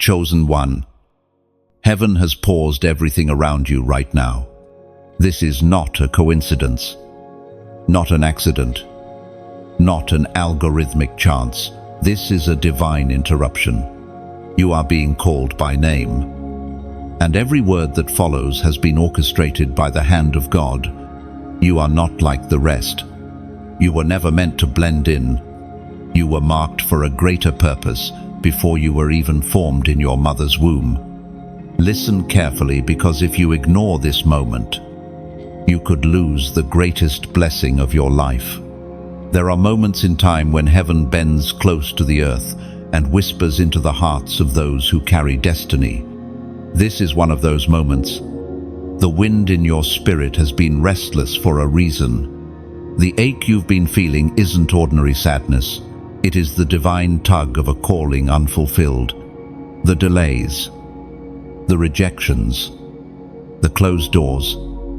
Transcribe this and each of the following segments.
Chosen one. Heaven has paused everything around you right now. This is not a coincidence, not an accident, not an algorithmic chance. This is a divine interruption. You are being called by name, and every word that follows has been orchestrated by the hand of God. You are not like the rest. You were never meant to blend in. You were marked for a greater purpose before you were even formed in your mother's womb. Listen carefully, because if you ignore this moment, you could lose the greatest blessing of your life. There are moments in time when heaven bends close to the earth and whispers into the hearts of those who carry destiny. This is one of those moments. The wind in your spirit has been restless for a reason. The ache you've been feeling isn't ordinary sadness. It is the divine tug of a calling unfulfilled. The delays, the rejections, the closed doors,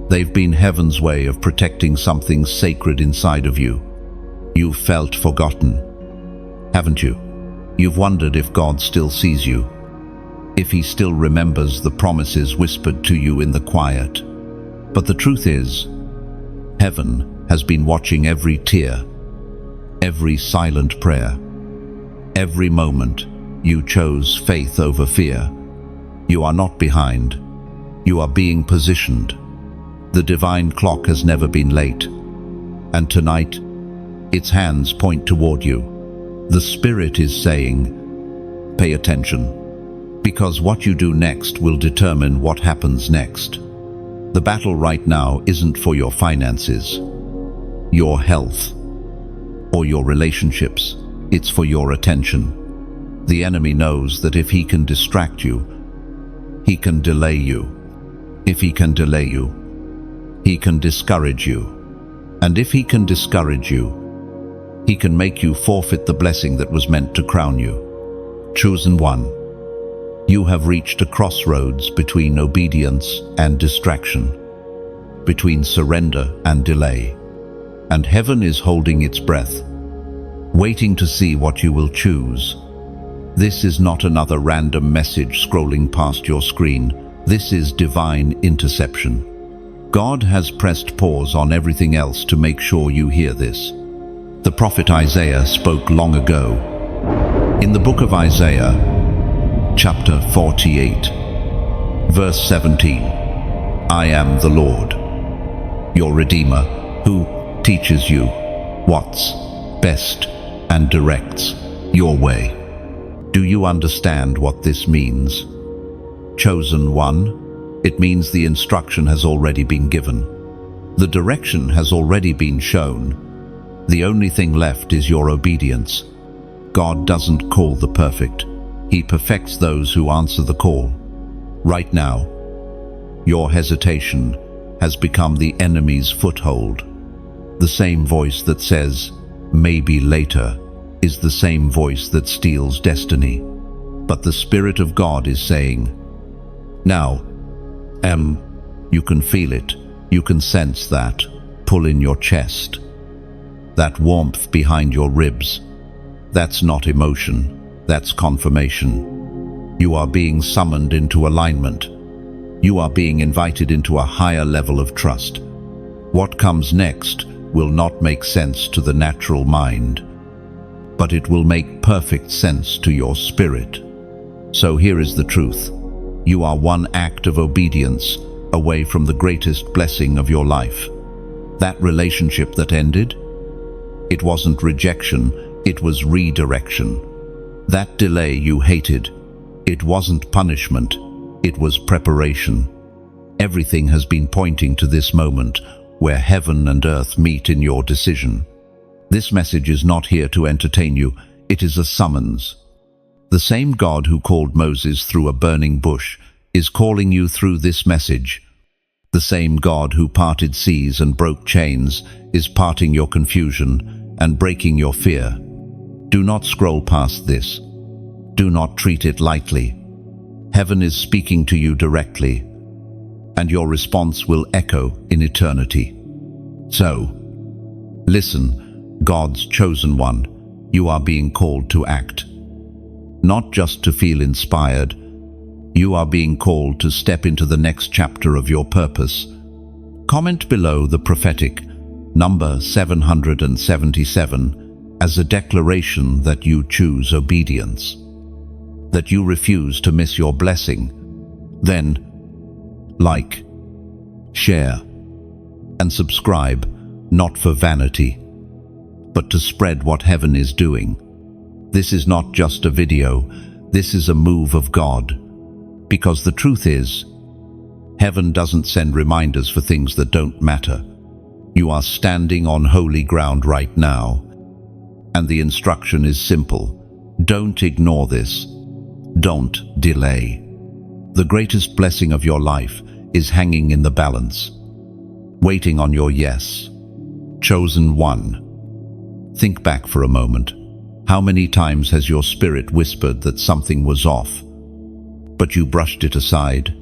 they've been heaven's way of protecting something sacred inside of you. You've felt forgotten, haven't you? You've wondered if God still sees you, if He still remembers the promises whispered to you in the quiet. But the truth is, heaven has been watching every tear, every silent prayer, every moment you chose faith over fear. You are not behind. You are being positioned. The divine clock has never been late, and tonight, its hands point toward you. The Spirit is saying, pay attention, because what you do next will determine what happens next. The battle right now isn't for your finances, your health, or your relationships. It's for your attention. The enemy knows that if he can distract you, he can delay you. If he can delay you, he can discourage you. And if he can discourage you, he can make you forfeit the blessing that was meant to crown you. Chosen one. You have reached a crossroads between obedience and distraction, between surrender and delay. And heaven is holding its breath, waiting to see what you will choose. This is not another random message scrolling past your screen. This is divine interception. God has pressed pause on everything else to make sure you hear this. The prophet Isaiah spoke long ago. In the book of Isaiah, chapter 48, verse 17, I am the Lord, your Redeemer, who teaches you what's best and directs your way. Do you understand what this means? Chosen one, it means the instruction has already been given. The direction has already been shown. The only thing left is your obedience. God doesn't call the perfect. He perfects those who answer the call. Right now, your hesitation has become the enemy's foothold. The same voice that says, maybe later, is the same voice that steals destiny. But the Spirit of God is saying, now, you can feel it, you can sense that pull in your chest, that warmth behind your ribs. That's not emotion, that's confirmation. You are being summoned into alignment. You are being invited into a higher level of trust. What comes next will not make sense to the natural mind, but it will make perfect sense to your spirit. So here is the truth. You are one act of obedience away from the greatest blessing of your life. That relationship that ended, it wasn't rejection, it was redirection. That delay you hated, it wasn't punishment, it was preparation. Everything has been pointing to this moment where heaven and earth meet in your decision. This message is not here to entertain you, it is a summons. The same God who called Moses through a burning bush is calling you through this message. The same God who parted seas and broke chains is parting your confusion and breaking your fear. Do not scroll past this. Do not treat it lightly. Heaven is speaking to you directly, and your response will echo in eternity. So, listen, God's chosen one, you are being called to act. not just to feel inspired. You are being called to step into the next chapter of your purpose. Comment below the prophetic number 777 as a declaration that you choose obedience, that you refuse to miss your blessing. Then, like, share, and subscribe, not for vanity, but to spread what heaven is doing. This is not just a video, this is a move of God. Because the truth is, heaven doesn't send reminders for things that don't matter. You are standing on holy ground right now, and the instruction is simple. Don't ignore this. Don't delay. The greatest blessing of your life is hanging in the balance, waiting on your yes. Chosen one. Think back for a moment. How many times has your spirit whispered that something was off, but you brushed it aside?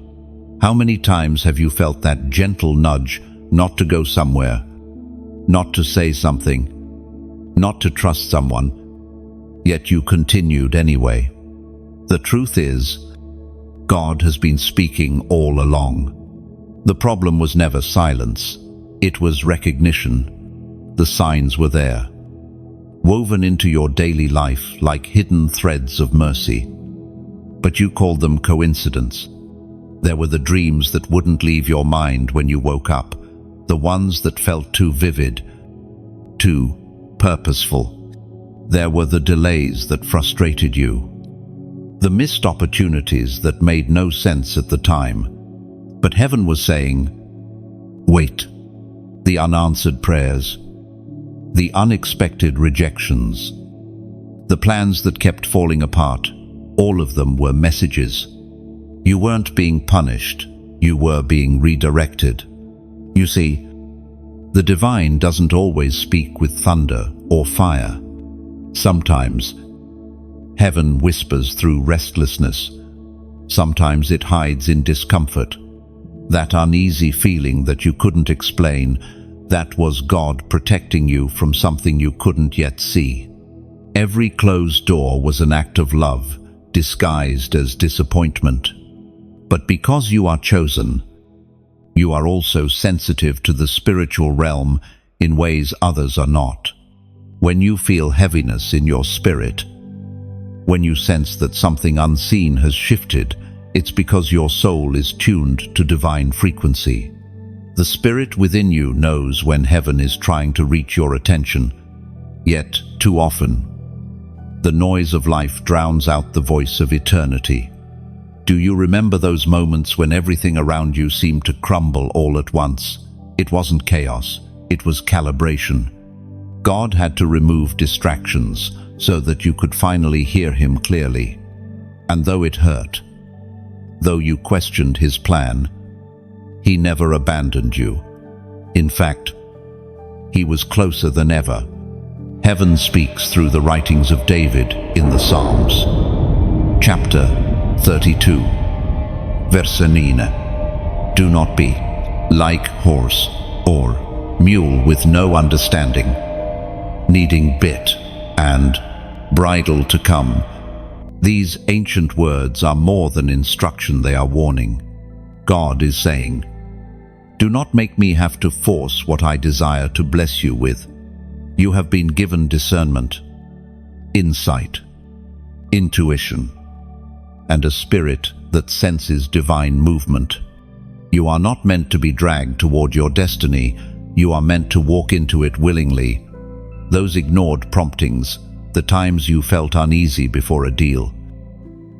How many times have you felt that gentle nudge not to go somewhere, not to say something, not to trust someone, yet you continued anyway? The truth is, God has been speaking all along. The problem was never silence, it was recognition. The signs were there, woven into your daily life like hidden threads of mercy. But you called them coincidence. There were the dreams that wouldn't leave your mind when you woke up, the ones that felt too vivid, too purposeful. There were the delays that frustrated you, the missed opportunities that made no sense at the time. But heaven was saying, wait. The unanswered prayers, the unexpected rejections, the plans that kept falling apart, all of them were messages. You weren't being punished, you were being redirected. You see, the divine doesn't always speak with thunder or fire. Sometimes, heaven whispers through restlessness. Sometimes it hides in discomfort. That uneasy feeling that you couldn't explain, that was God protecting you from something you couldn't yet see. Every closed door was an act of love, disguised as disappointment. But because you are chosen, you are also sensitive to the spiritual realm in ways others are not. When you feel heaviness in your spirit, when you sense that something unseen has shifted, it's because your soul is tuned to divine frequency. The spirit within you knows when heaven is trying to reach your attention, yet too often, the noise of life drowns out the voice of eternity. Do you remember those moments when everything around you seemed to crumble all at once? It wasn't chaos, it was calibration. God had to remove distractions so that you could finally hear him clearly. And though it hurt, though you questioned his plan, he never abandoned you. In fact, he was closer than ever. Heaven speaks through the writings of David in the Psalms. Chapter 32, Verse 9. Do not be like horse or mule with no understanding, needing bit and bridle to come. These ancient words are more than instruction, they are warning. God is saying, do not make me have to force what I desire to bless you with. You have been given discernment, insight, intuition, and a spirit that senses divine movement. You are not meant to be dragged toward your destiny, you are meant to walk into it willingly. Those ignored promptings, the times you felt uneasy before a deal,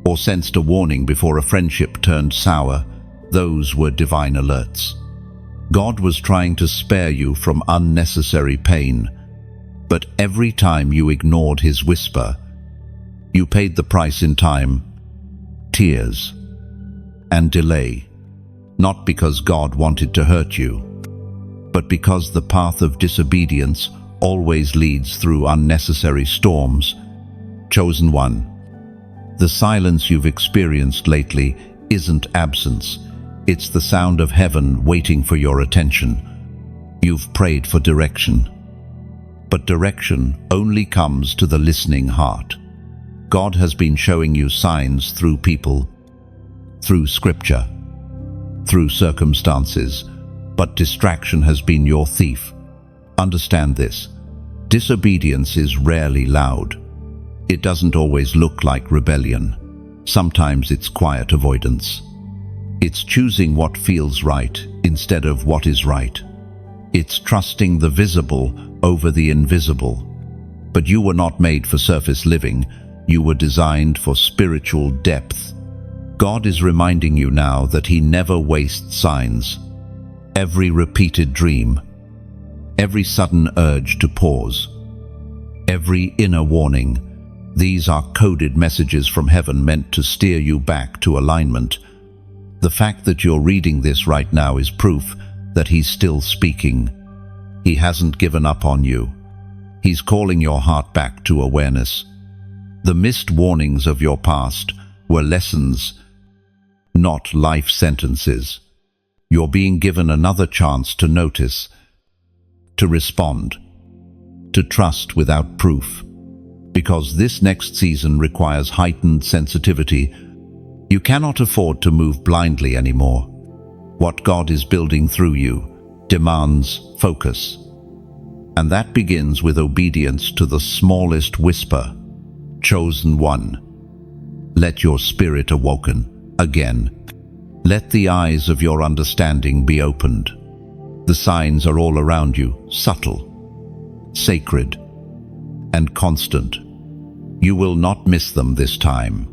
or sensed a warning before a friendship turned sour, those were divine alerts. God was trying to spare you from unnecessary pain, but every time you ignored his whisper, you paid the price in time, tears, and delay, not because God wanted to hurt you, but because the path of disobedience always leads through unnecessary storms. Chosen one, the silence you've experienced lately isn't absence. It's the sound of heaven waiting for your attention. You've prayed for direction, but direction only comes to the listening heart. God has been showing you signs through people, through scripture, through circumstances, but distraction has been your thief. Understand this. Disobedience is rarely loud. It doesn't always look like rebellion. Sometimes it's quiet avoidance. It's choosing what feels right instead of what is right. It's trusting the visible over the invisible. But you were not made for surface living. You were designed for spiritual depth. God is reminding you now that He never wastes signs. Every repeated dream, every sudden urge to pause, every inner warning, these are coded messages from heaven meant to steer you back to alignment. The fact that you're reading this right now is proof that He's still speaking. He hasn't given up on you. He's calling your heart back to awareness. The missed warnings of your past were lessons, not life sentences. You're being given another chance to notice, to respond, to trust without proof. Because this next season requires heightened sensitivity, you cannot afford to move blindly anymore. What God is building through you demands focus. And that begins with obedience to the smallest whisper. Chosen one, let your spirit awoken again. Let the eyes of your understanding be opened. The signs are all around you, subtle, sacred, and constant. You will not miss them this time.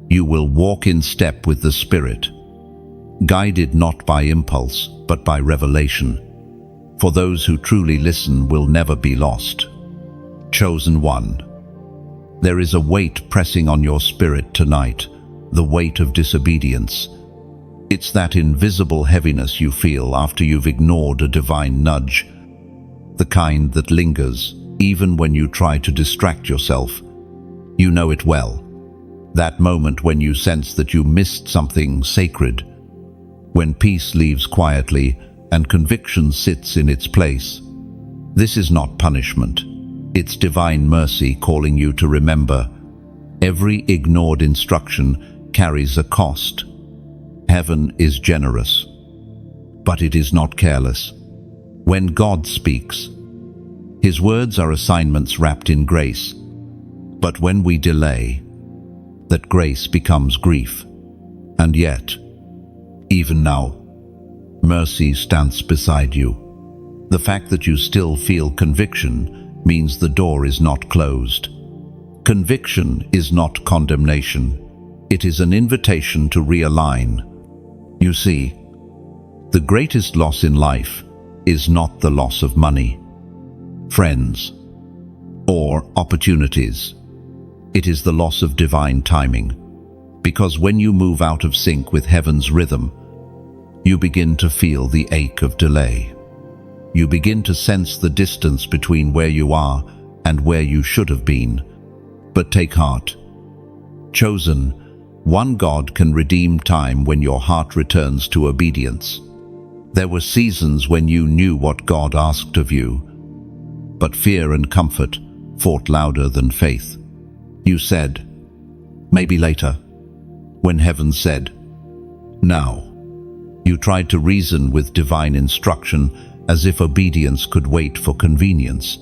You will walk in step with the Spirit, guided not by impulse, but by revelation. For those who truly listen will never be lost. Chosen one, there is a weight pressing on your spirit tonight, the weight of disobedience. It's that invisible heaviness you feel after you've ignored a divine nudge, the kind that lingers even when you try to distract yourself. You know it well. That moment when you sense that you missed something sacred, when peace leaves quietly and conviction sits in its place. This is not punishment. It's divine mercy calling you to remember. Every ignored instruction carries a cost. Heaven is generous, but it is not careless. When God speaks, His words are assignments wrapped in grace. But when we delay, that grace becomes grief. And yet, even now, mercy stands beside you. The fact that you still feel conviction means the door is not closed. Conviction is not condemnation. It is an invitation to realign. You see, the greatest loss in life is not the loss of money, friends, or opportunities. It is the loss of divine timing. Because when you move out of sync with heaven's rhythm, you begin to feel the ache of delay. You begin to sense the distance between where you are and where you should have been. But take heart. Chosen, one God can redeem time when your heart returns to obedience. There were seasons when you knew what God asked of you, but fear and comfort fought louder than faith. You said, maybe later, when heaven said, now. You tried to reason with divine instruction as if obedience could wait for convenience.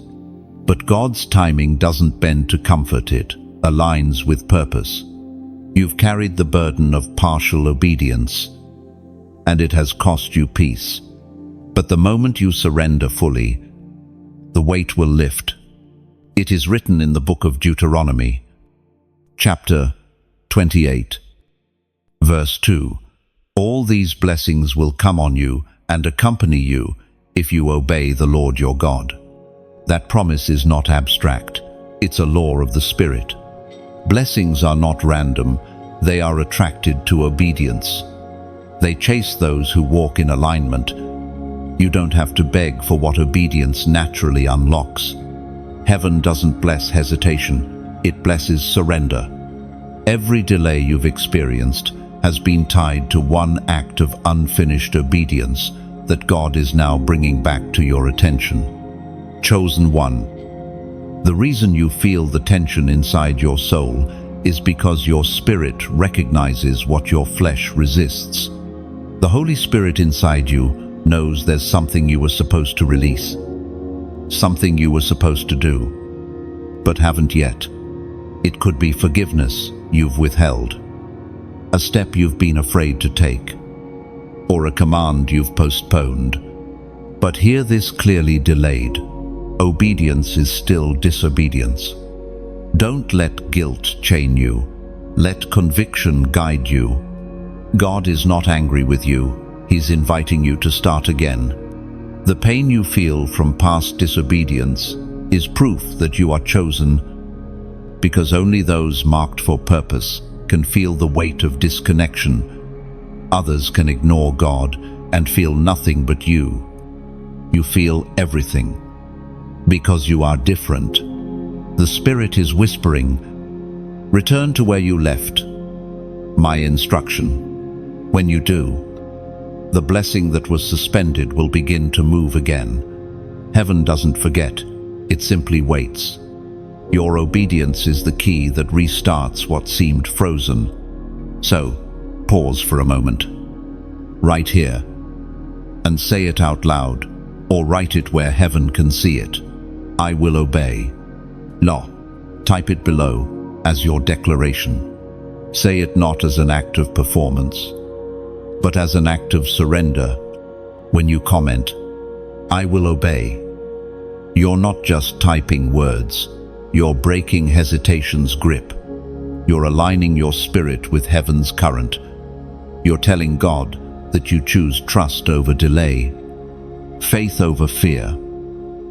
But God's timing doesn't bend to comfort, it aligns with purpose. You've carried the burden of partial obedience, and it has cost you peace. But the moment you surrender fully, the weight will lift. It is written in the book of Deuteronomy, chapter 28, verse 2. All these blessings will come on you and accompany you if you obey the Lord your God. That promise is not abstract. It's a law of the Spirit. Blessings are not random. They are attracted to obedience. They chase those who walk in alignment. You don't have to beg for what obedience naturally unlocks. Heaven doesn't bless hesitation. It blesses surrender. Every delay you've experienced has been tied to one act of unfinished obedience that God is now bringing back to your attention. Chosen one, the reason you feel the tension inside your soul is because your spirit recognizes what your flesh resists. The Holy Spirit inside you knows there's something you were supposed to release, something you were supposed to do, but haven't yet. It could be forgiveness you've withheld, a step you've been afraid to take, or a command you've postponed. But hear this clearly: delayed obedience is still disobedience. Don't let guilt chain you. Let conviction guide you. God is not angry with you. He's inviting you to start again. The pain you feel from past disobedience is proof that you are chosen, because only those marked for purpose can feel the weight of disconnection. Others can ignore God and feel nothing but you. You feel everything because you are different. The Spirit is whispering, return to where you left. My instruction. When you do, the blessing that was suspended will begin to move again. Heaven doesn't forget, it simply waits. Your obedience is the key that restarts what seemed frozen. So, pause for a moment, right here, and say it out loud, or write it where heaven can see it. I will obey. Law. Type it below as your declaration. Say it not as an act of performance, but as an act of surrender. When you comment, I will obey, you're not just typing words. You're breaking hesitation's grip. You're aligning your spirit with heaven's current. You're telling God that you choose trust over delay, faith over fear.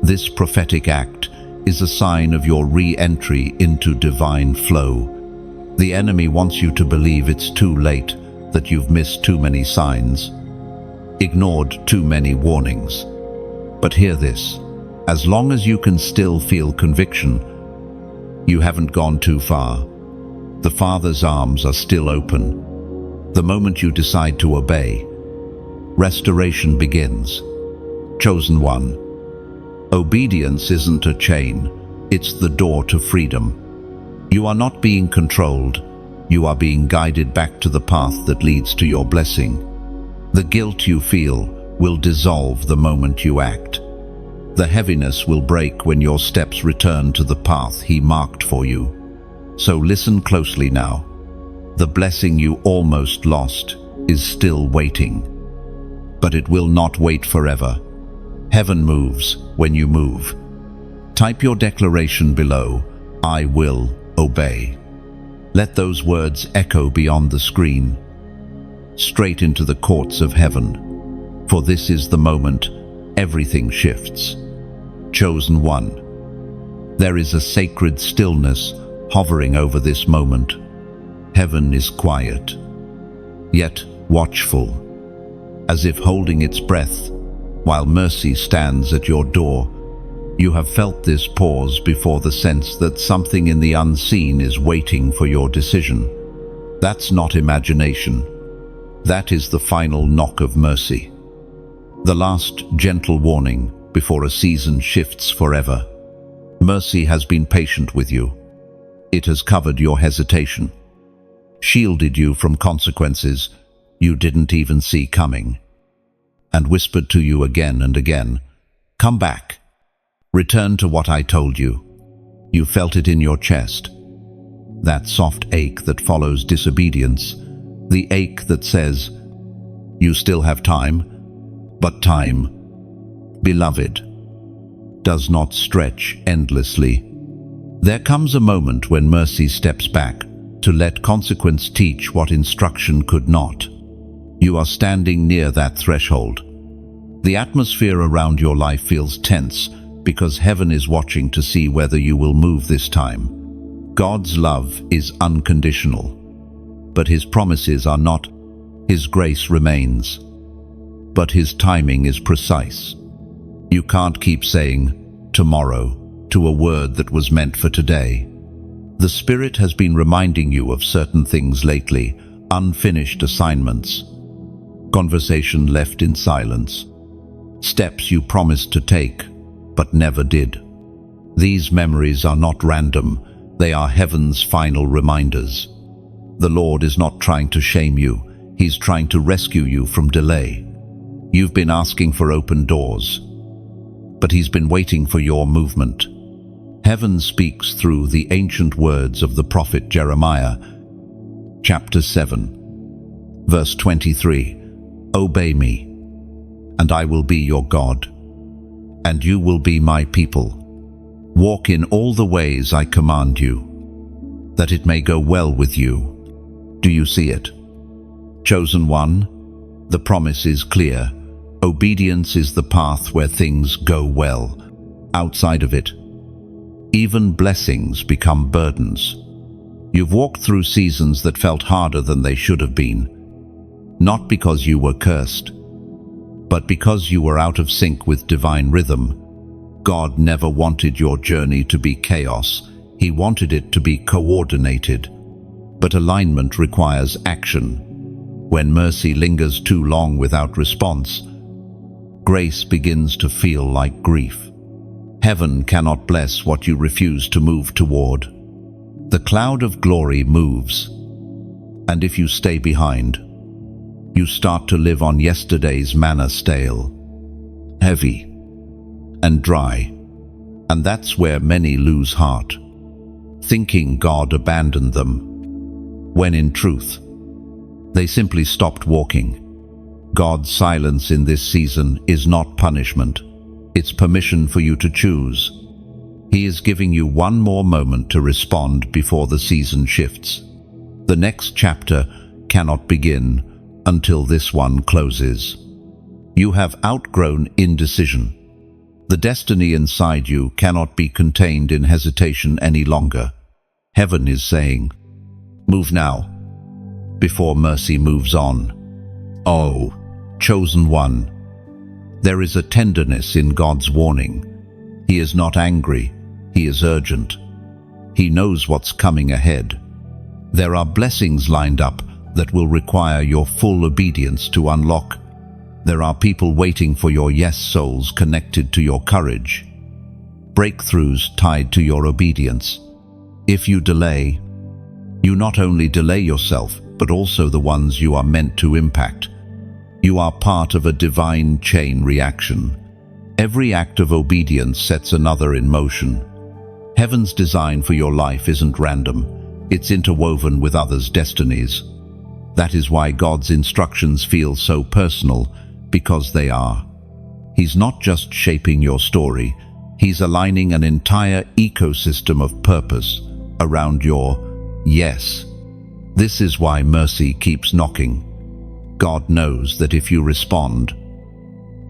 This prophetic act is a sign of your re-entry into divine flow. The enemy wants you to believe it's too late, that you've missed too many signs, ignored too many warnings. But hear this: as long as you can still feel conviction, you haven't gone too far. The Father's arms are still open. The moment you decide to obey, restoration begins. Chosen one. Obedience isn't a chain, it's the door to freedom. You are not being controlled, you are being guided back to the path that leads to your blessing. The guilt you feel will dissolve the moment you act. The heaviness will break when your steps return to the path He marked for you. So listen closely now. The blessing you almost lost is still waiting. But it will not wait forever. Heaven moves when you move. Type your declaration below, I will obey. Let those words echo beyond the screen, straight into the courts of heaven. For this is the moment everything shifts. Chosen one. There is a sacred stillness hovering over this moment. Heaven is quiet, yet watchful, as if holding its breath, while mercy stands at your door. You have felt this pause before, the sense that something in the unseen is waiting for your decision. That's not imagination. That is the final knock of mercy. The last gentle warning before a season shifts forever. Mercy has been patient with you. It has covered your hesitation, shielded you from consequences you didn't even see coming, and whispered to you again and again, come back. Return to what I told you. You felt it in your chest. That soft ache that follows disobedience. The ache that says, you still have time, but time, beloved, does not stretch endlessly. There comes a moment when mercy steps back to let consequence teach what instruction could not. You are standing near that threshold. The atmosphere around your life feels tense, because heaven is watching to see whether you will move this time. God's love is unconditional, but His promises are not. His grace remains, but His timing is precise. You can't keep saying tomorrow to a word that was meant for today. The Spirit has been reminding you of certain things lately, unfinished assignments, conversation left in silence, steps you promised to take but never did. These memories are not random, They are heaven's final reminders. The Lord is not trying to shame you. He's trying to rescue you from delay. You've been asking for open doors, but He's been waiting for your movement. Heaven speaks through the ancient words of the prophet Jeremiah, chapter 7, verse 23. Obey me, and I will be your God, and you will be my people. Walk in all the ways I command you, that it may go well with you. Do you see it? Chosen one, the promise is clear. Obedience is the path where things go well. Outside of it, even blessings become burdens. You've walked through seasons that felt harder than they should have been, not because you were cursed, but because you were out of sync with divine rhythm. God never wanted your journey to be chaos. He wanted it to be coordinated. But alignment requires action. When mercy lingers too long without response, grace begins to feel like grief. Heaven cannot bless what you refuse to move toward. The cloud of glory moves, and if you stay behind, you start to live on yesterday's manna, stale, heavy, and dry. And that's where many lose heart, thinking God abandoned them, when in truth, they simply stopped walking. God's silence in this season is not punishment. It's permission for you to choose. He is giving you one more moment to respond before the season shifts. The next chapter cannot begin until this one closes. You have outgrown indecision. The destiny inside you cannot be contained in hesitation any longer. Heaven is saying, move now, before mercy moves on. Oh, chosen one, there is a tenderness in God's warning. He is not angry, He is urgent. He knows what's coming ahead. There are blessings lined up that will require your full obedience to unlock. There are people waiting for your yes, souls connected to your courage. Breakthroughs tied to your obedience. If you delay, you not only delay yourself, but also the ones you are meant to impact. You are part of a divine chain reaction. Every act of obedience sets another in motion. Heaven's design for your life isn't random. It's interwoven with others' destinies. That is why God's instructions feel so personal, because they are. He's not just shaping your story, He's aligning an entire ecosystem of purpose around your yes. This is why mercy keeps knocking. God knows that if you respond,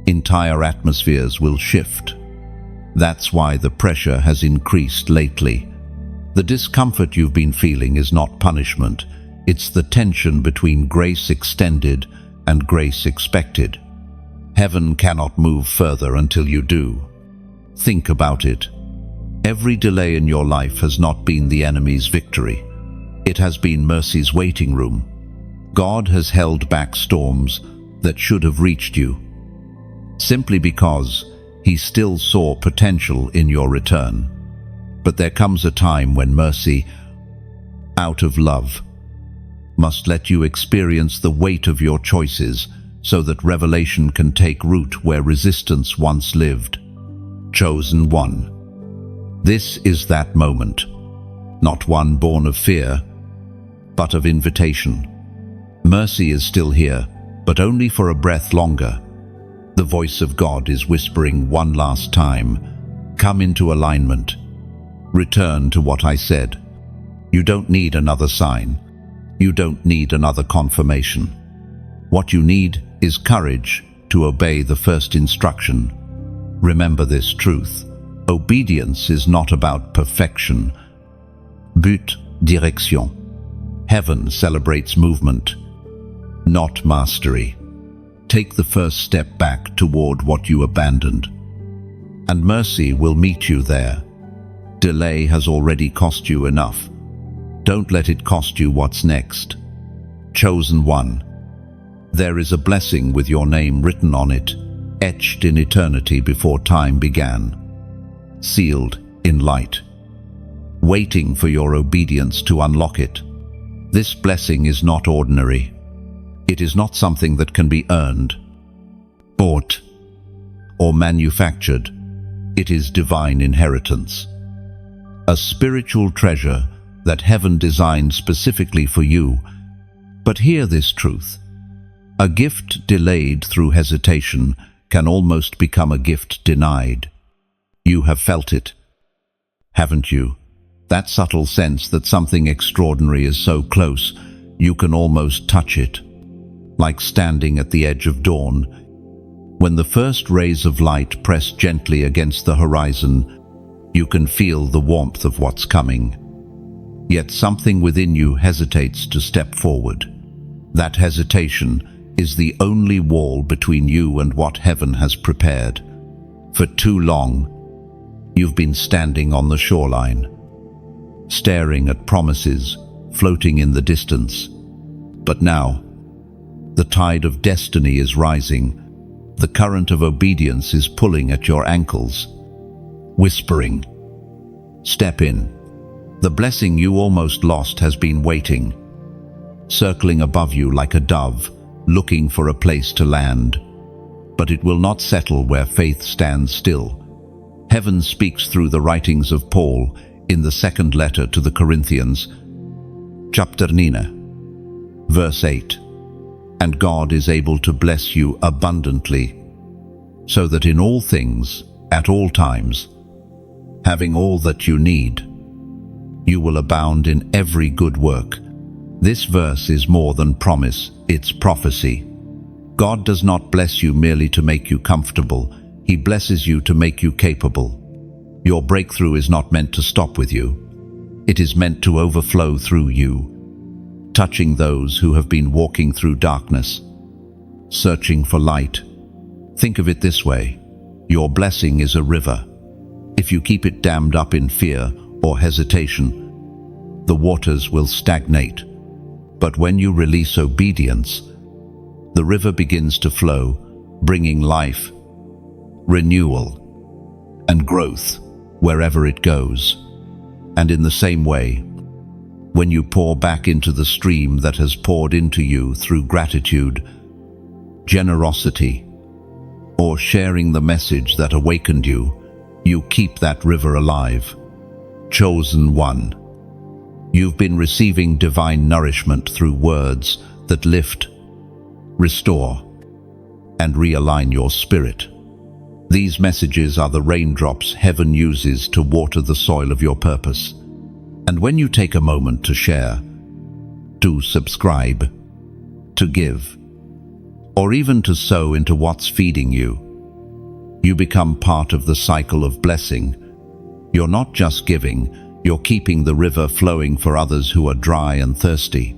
entire atmospheres will shift. That's why the pressure has increased lately. The discomfort you've been feeling is not punishment. It's the tension between grace extended and grace expected. Heaven cannot move further until you do. Think about it. Every delay in your life has not been the enemy's victory. It has been mercy's waiting room. God has held back storms that should have reached you, simply because He still saw potential in your return. But there comes a time when mercy, out of love, must let you experience the weight of your choices so that revelation can take root where resistance once lived. Chosen one. This is that moment, not one born of fear, but of invitation. Mercy is still here, but only for a breath longer. The voice of God is whispering one last time, come into alignment. Return to what I said. You don't need another sign. You don't need another confirmation. What you need is courage to obey the first instruction. Remember this truth. Obedience is not about perfection. But direction. Heaven celebrates movement, not mastery. Take the first step back toward what you abandoned, and mercy will meet you there. Delay has already cost you enough. Don't let it cost you what's next. Chosen one. There is a blessing with your name written on it, etched in eternity before time began, sealed in light. waiting for your obedience to unlock it. This blessing is not ordinary. It is not something that can be earned, bought, or manufactured. It is divine inheritance, a spiritual treasure that heaven designed specifically for you. But hear this truth: a gift delayed through hesitation can almost become a gift denied. You have felt it, haven't you? That subtle sense that something extraordinary is so close, you can almost touch it. Like standing at the edge of dawn, when the first rays of light press gently against the horizon, you can feel the warmth of what's coming. Yet something within you hesitates to step forward. That hesitation is the only wall between you and what heaven has prepared. For too long, you've been standing on the shoreline, staring at promises floating in the distance. But now, the tide of destiny is rising. The current of obedience is pulling at your ankles, whispering, "Step in." The blessing you almost lost has been waiting, circling above you like a dove, looking for a place to land. But it will not settle where faith stands still. Heaven speaks through the writings of Paul in the second letter to the Corinthians, chapter 9, verse 8. And God is able to bless you abundantly, so that in all things, at all times, having all that you need, you will abound in every good work. This verse is more than promise, it's prophecy. God does not bless you merely to make you comfortable. He blesses you to make you capable. Your breakthrough is not meant to stop with you. It is meant to overflow through you, touching those who have been walking through darkness, searching for light. Think of it this way: your blessing is a river. If you keep it dammed up in fear or hesitation, the waters will stagnate. But when you release obedience, the river begins to flow, bringing life, renewal, and growth wherever it goes. And in the same way, when you pour back into the stream that has poured into you through gratitude, generosity, or sharing the message that awakened you, you keep that river alive. Chosen one, you've been receiving divine nourishment through words that lift, restore, and realign your spirit. These messages are the raindrops heaven uses to water the soil of your purpose. And when you take a moment to share, to subscribe, to give, or even to sow into what's feeding you, you become part of the cycle of blessing. You're not just giving, you're keeping the river flowing for others who are dry and thirsty,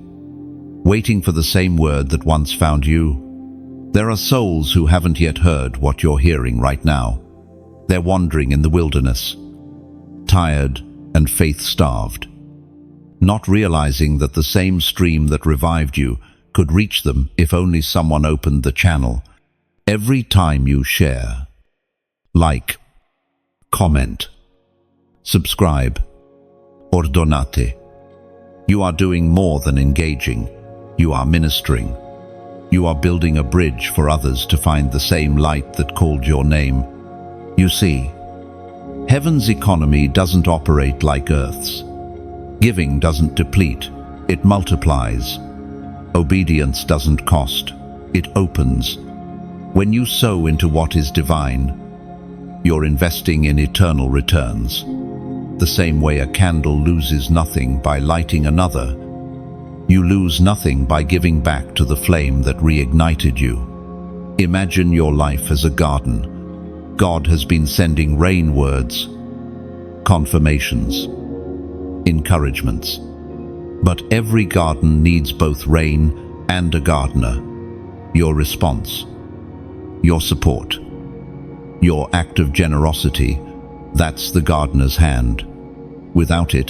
waiting for the same word that once found you. There are souls who haven't yet heard what you're hearing right now. They're wandering in the wilderness, tired and faith-starved, not realizing that the same stream that revived you could reach them if only someone opened the channel. Every time you share, like, comment, subscribe, or donate, you are doing more than engaging. You are ministering. You are building a bridge for others to find the same light that called your name. You see, heaven's economy doesn't operate like Earth's. Giving doesn't deplete, it multiplies. Obedience doesn't cost, it opens. When you sow into what is divine, you're investing in eternal returns. The same way a candle loses nothing by lighting another, you lose nothing by giving back to the flame that reignited you. Imagine your life as a garden. God has been sending rain words, confirmations, encouragements. But every garden needs both rain and a gardener. Your response, your support, your act of generosity, that's the gardener's hand. Without it,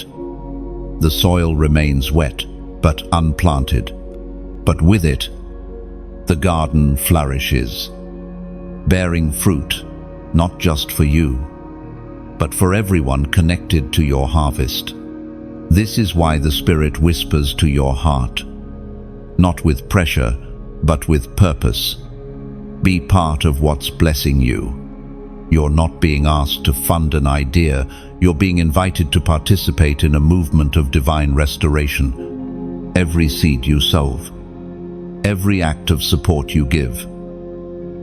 the soil remains wet but unplanted. But with it, the garden flourishes, bearing fruit, not just for you, but for everyone connected to your harvest. This is why the Spirit whispers to your heart, not with pressure, but with purpose. Be part of what's blessing you. You're not being asked to fund an idea, you're being invited to participate in a movement of divine restoration. Every seed you sow, every act of support you give,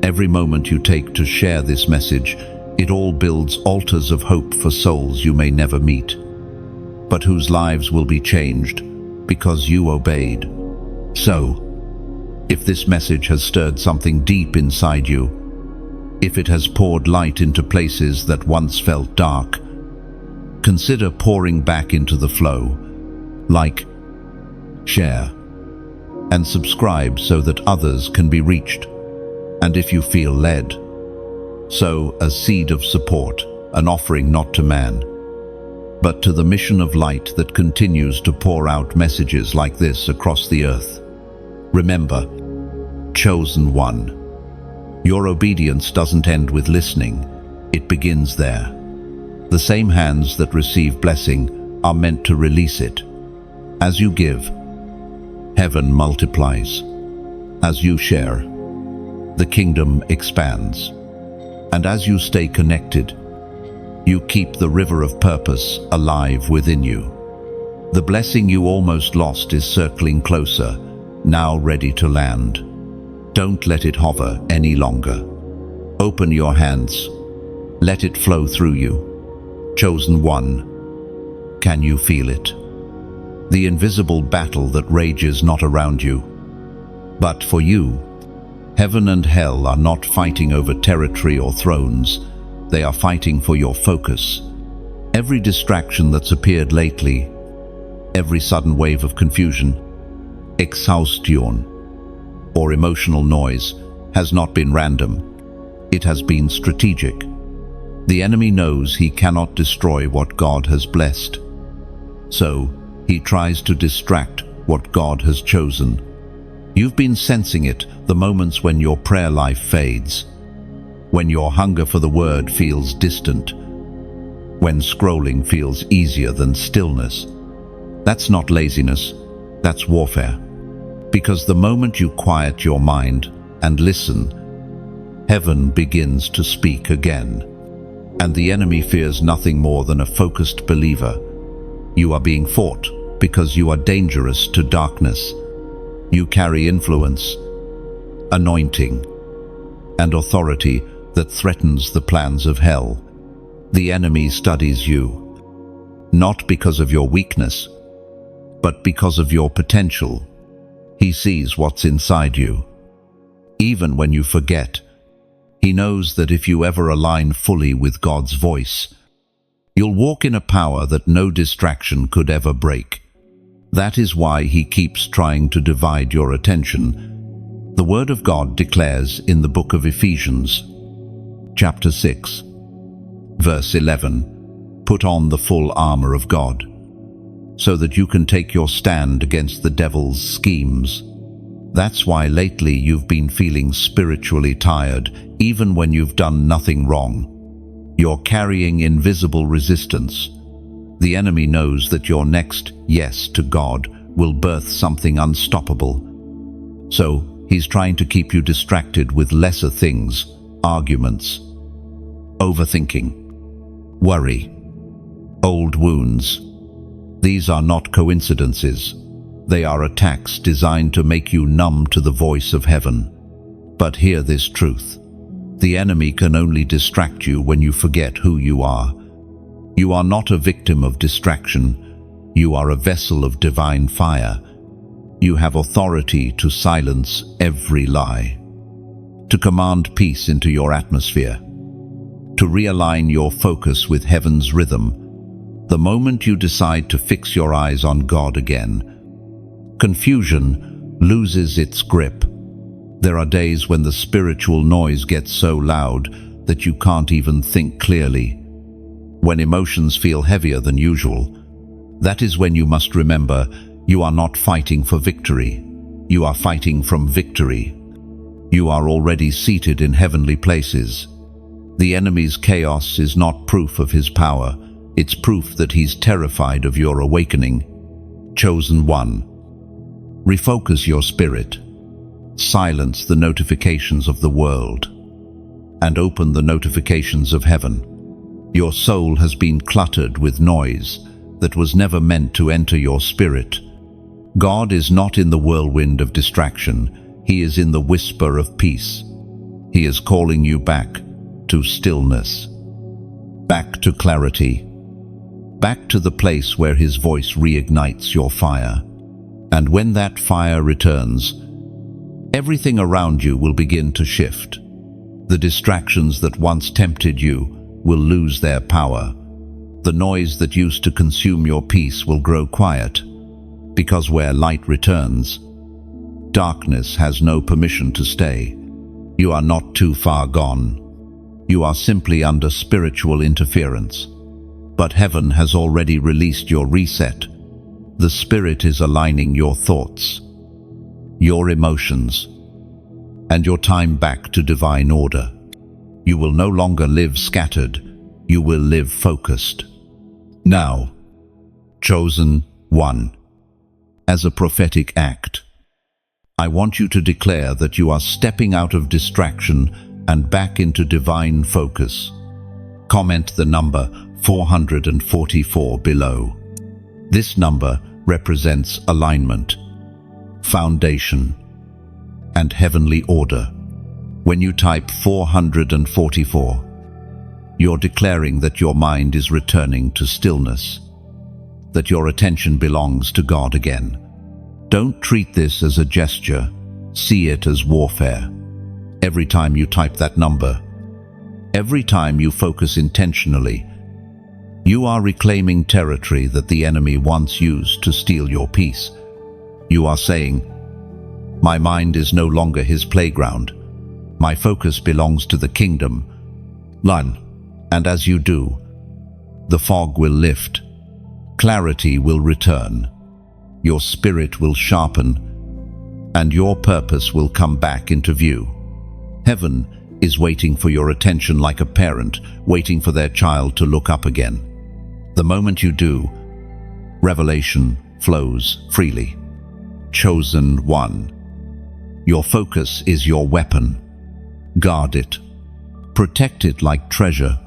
every moment you take to share this message, it all builds altars of hope for souls you may never meet, but whose lives will be changed because you obeyed. So, if this message has stirred something deep inside you, if it has poured light into places that once felt dark, consider pouring back into the flow. Like, share, and subscribe so that others can be reached. And if you feel led, sow a seed of support, an offering not to man, but to the mission of light that continues to pour out messages like this across the earth. Remember, chosen one. Your obedience doesn't end with listening, it begins there. The same hands that receive blessing are meant to release it. As you give, heaven multiplies. As you share, the kingdom expands. And as you stay connected, you keep the river of purpose alive within you. The blessing you almost lost is circling closer, now ready to land. Don't let it hover any longer. Open your hands. Let it flow through you. Chosen one, can you feel it? The invisible battle that rages not around you, but for you. Heaven and hell are not fighting over territory or thrones. They are fighting for your focus. Every distraction that's appeared lately, every sudden wave of confusion, exhaustion, or emotional noise has not been random. It has been strategic. The enemy knows he cannot destroy what God has blessed. So, he tries to distract what God has chosen. You've been sensing it, the moments when your prayer life fades, when your hunger for the word feels distant, when scrolling feels easier than stillness. That's not laziness, that's warfare. Because the moment you quiet your mind and listen, heaven begins to speak again. And the enemy fears nothing more than a focused believer. You are being fought because you are dangerous to darkness. You carry influence, anointing, and authority that threatens the plans of hell. The enemy studies you, not because of your weakness, but because of your potential. He sees what's inside you. Even when you forget, he knows that if you ever align fully with God's voice, you'll walk in a power that no distraction could ever break. That is why he keeps trying to divide your attention. The Word of God declares in the book of Ephesians, chapter 6, verse 11, "Put on the full armor of God, so that you can take your stand against the devil's schemes." That's why lately you've been feeling spiritually tired, even when you've done nothing wrong. You're carrying invisible resistance. The enemy knows that your next yes to God will birth something unstoppable. So he's trying to keep you distracted with lesser things, arguments, overthinking, worry, old wounds. These are not coincidences. They are attacks designed to make you numb to the voice of heaven. But hear this truth. The enemy can only distract you when you forget who you are. You are not a victim of distraction. You are a vessel of divine fire. You have authority to silence every lie, to command peace into your atmosphere, to realign your focus with heaven's rhythm. The moment you decide to fix your eyes on God again, confusion loses its grip. There are days when the spiritual noise gets so loud that you can't even think clearly. When emotions feel heavier than usual, that is when you must remember you are not fighting for victory. You are fighting from victory. You are already seated in heavenly places. The enemy's chaos is not proof of his power. It's proof that he's terrified of your awakening. Chosen one. Refocus your spirit. Silence the notifications of the world and open the notifications of heaven. Your soul has been cluttered with noise that was never meant to enter your spirit. God is not in the whirlwind of distraction. He is in the whisper of peace. He is calling you back to stillness, back to clarity, back to the place where his voice reignites your fire. And when that fire returns, everything around you will begin to shift. The distractions that once tempted you will lose their power. The noise that used to consume your peace will grow quiet, because where light returns, darkness has no permission to stay. You are not too far gone. You are simply under spiritual interference. But heaven has already released your reset. The Spirit is aligning your thoughts, your emotions, and your time back to divine order. You will no longer live scattered. You will live focused. Now, chosen one. As a prophetic act, I want you to declare that you are stepping out of distraction and back into divine focus. Comment the number 444 below. This number represents alignment, foundation, and heavenly order. When you type 444, you're declaring that your mind is returning to stillness, that your attention belongs to God again. Don't treat this as a gesture, see it as warfare. Every time you type that number, every time you focus intentionally, you are reclaiming territory that the enemy once used to steal your peace. You are saying, my mind is no longer his playground. My focus belongs to the kingdom. And as you do, the fog will lift, clarity will return, your spirit will sharpen, and your purpose will come back into view. Heaven is waiting for your attention like a parent waiting for their child to look up again. The moment you do, revelation flows freely. Chosen one. Your focus is your weapon. Guard it. Protect it like treasure,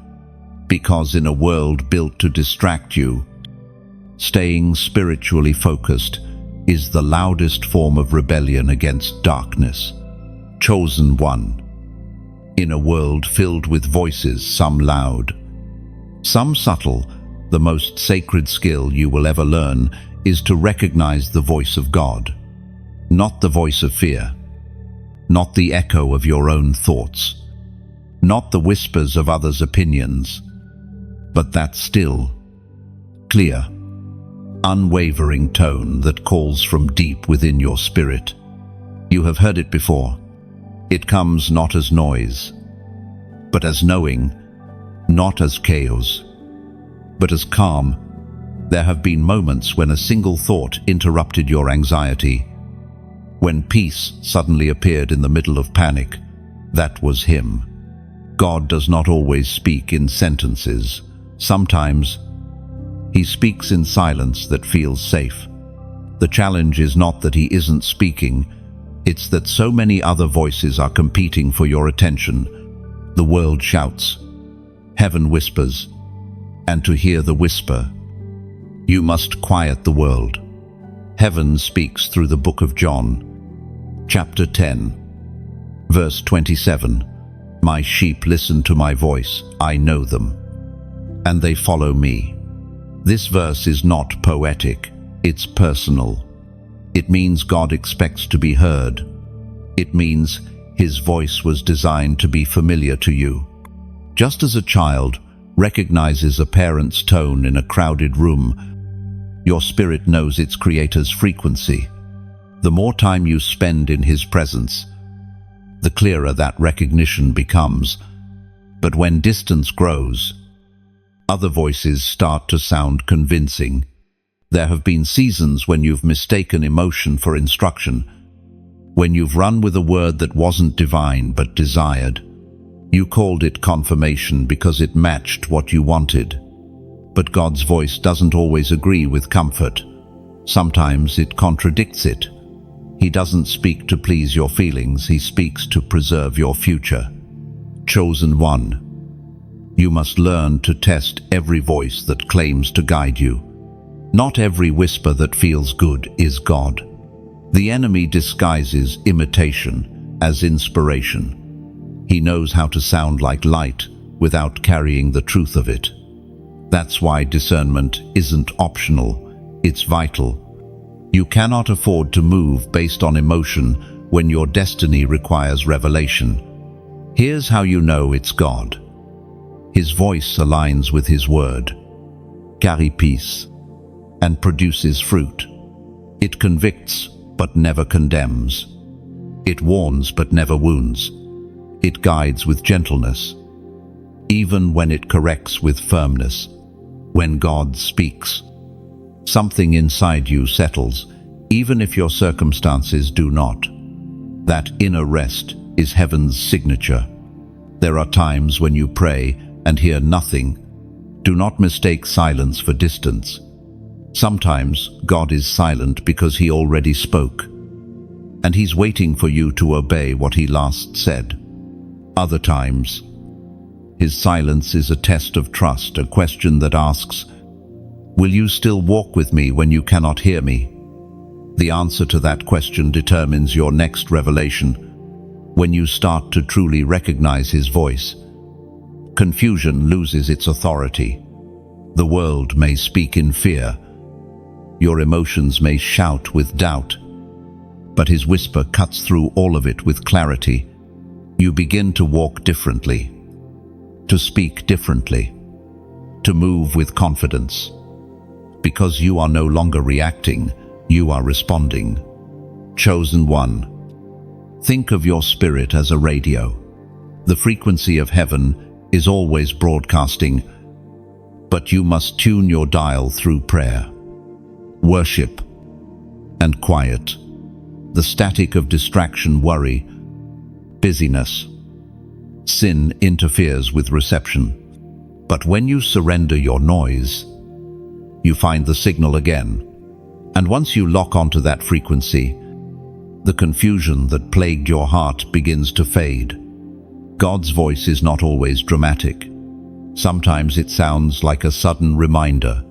because in a world built to distract you, staying spiritually focused is the loudest form of rebellion against darkness. Chosen one. In a world filled with voices, some loud, some subtle, the most sacred skill you will ever learn is to recognize the voice of God, not the voice of fear, not the echo of your own thoughts, not the whispers of others' opinions, but that still, clear, unwavering tone that calls from deep within your spirit. You have heard it before. It comes not as noise, but as knowing, not as chaos, but as calm. There have been moments when a single thought interrupted your anxiety, when peace suddenly appeared in the middle of panic. That was him. God does not always speak in sentences. Sometimes he speaks in silence that feels safe. The challenge is not that he isn't speaking, it's that so many other voices are competing for your attention. The world shouts, heaven whispers, and to hear the whisper, you must quiet the world. Heaven speaks through the book of John, chapter 10, verse 27. My sheep listen to my voice, I know them, and they follow me. This verse is not poetic, it's personal. It means God expects to be heard. It means his voice was designed to be familiar to you. Just as a child recognizes a parent's tone in a crowded room, your spirit knows its creator's frequency. The more time you spend in his presence, the clearer that recognition becomes. But when distance grows, other voices start to sound convincing. There have been seasons when you've mistaken emotion for instruction, when you've run with a word that wasn't divine but desired. You called it confirmation because it matched what you wanted. But God's voice doesn't always agree with comfort. Sometimes it contradicts it. He doesn't speak to please your feelings, he speaks to preserve your future. Chosen one, you must learn to test every voice that claims to guide you. Not every whisper that feels good is God. The enemy disguises imitation as inspiration. He knows how to sound like light without carrying the truth of it. That's why discernment isn't optional, it's vital. You cannot afford to move based on emotion when your destiny requires revelation. Here's how you know it's God. His voice aligns with His word, carry peace, and produces fruit. It convicts but never condemns. It warns but never wounds. It guides with gentleness, even when it corrects with firmness. When God speaks, something inside you settles, even if your circumstances do not. That inner rest is heaven's signature. There are times when you pray and hear nothing. Do not mistake silence for distance. Sometimes God is silent because He already spoke, and He's waiting for you to obey what He last said. Other times, His silence is a test of trust, a question that asks, will you still walk with me when you cannot hear me? The answer to that question determines your next revelation. When you start to truly recognize His voice, confusion loses its authority. The world may speak in fear. Your emotions may shout with doubt. But His whisper cuts through all of it with clarity. You begin to walk differently, to speak differently, to move with confidence. Because you are no longer reacting, you are responding. Chosen one, think of your spirit as a radio. The frequency of heaven is always broadcasting, but you must tune your dial through prayer, worship, and quiet. The static of distraction, worry, busyness, sin interferes with reception. But when you surrender your noise, you find the signal again. And once you lock onto that frequency, the confusion that plagued your heart begins to fade. God's voice is not always dramatic. Sometimes it sounds like a sudden reminder,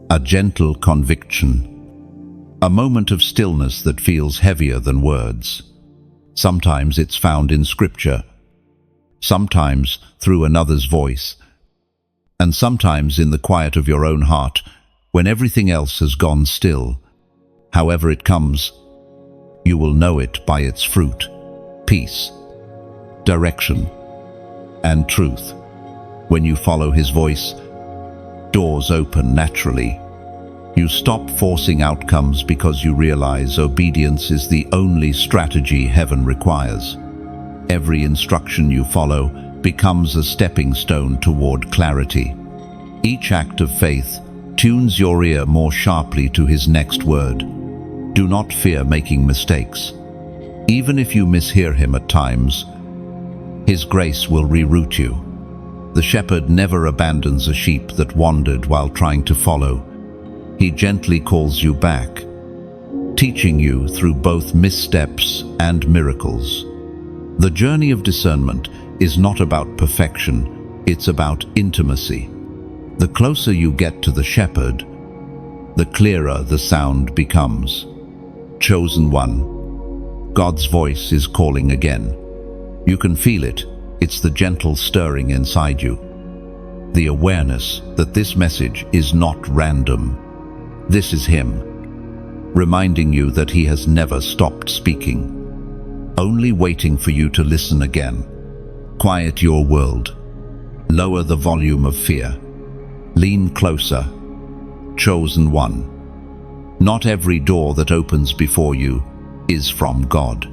a gentle conviction, a moment of stillness that feels heavier than words. Sometimes it's found in Scripture, sometimes through another's voice, and sometimes in the quiet of your own heart, when everything else has gone still. However it comes, you will know it by its fruit: peace, direction, and truth. When you follow His voice, doors open naturally. You stop forcing outcomes because you realize obedience is the only strategy heaven requires. Every instruction you follow becomes a stepping stone toward clarity. Each act of faith tunes your ear more sharply to His next word. Do not fear making mistakes. Even if you mishear Him at times, His grace will reroute you. The shepherd never abandons a sheep that wandered while trying to follow. He gently calls you back, teaching you through both missteps and miracles. The journey of discernment is not about perfection, it's about intimacy. The closer you get to the shepherd, the clearer the sound becomes. Chosen one, God's voice is calling again. You can feel it. It's the gentle stirring inside you. The awareness that this message is not random. This is Him, reminding you that He has never stopped speaking, only waiting for you to listen again. Quiet your world. Lower the volume of fear. Lean closer. Chosen one. Not every door that opens before you is from God.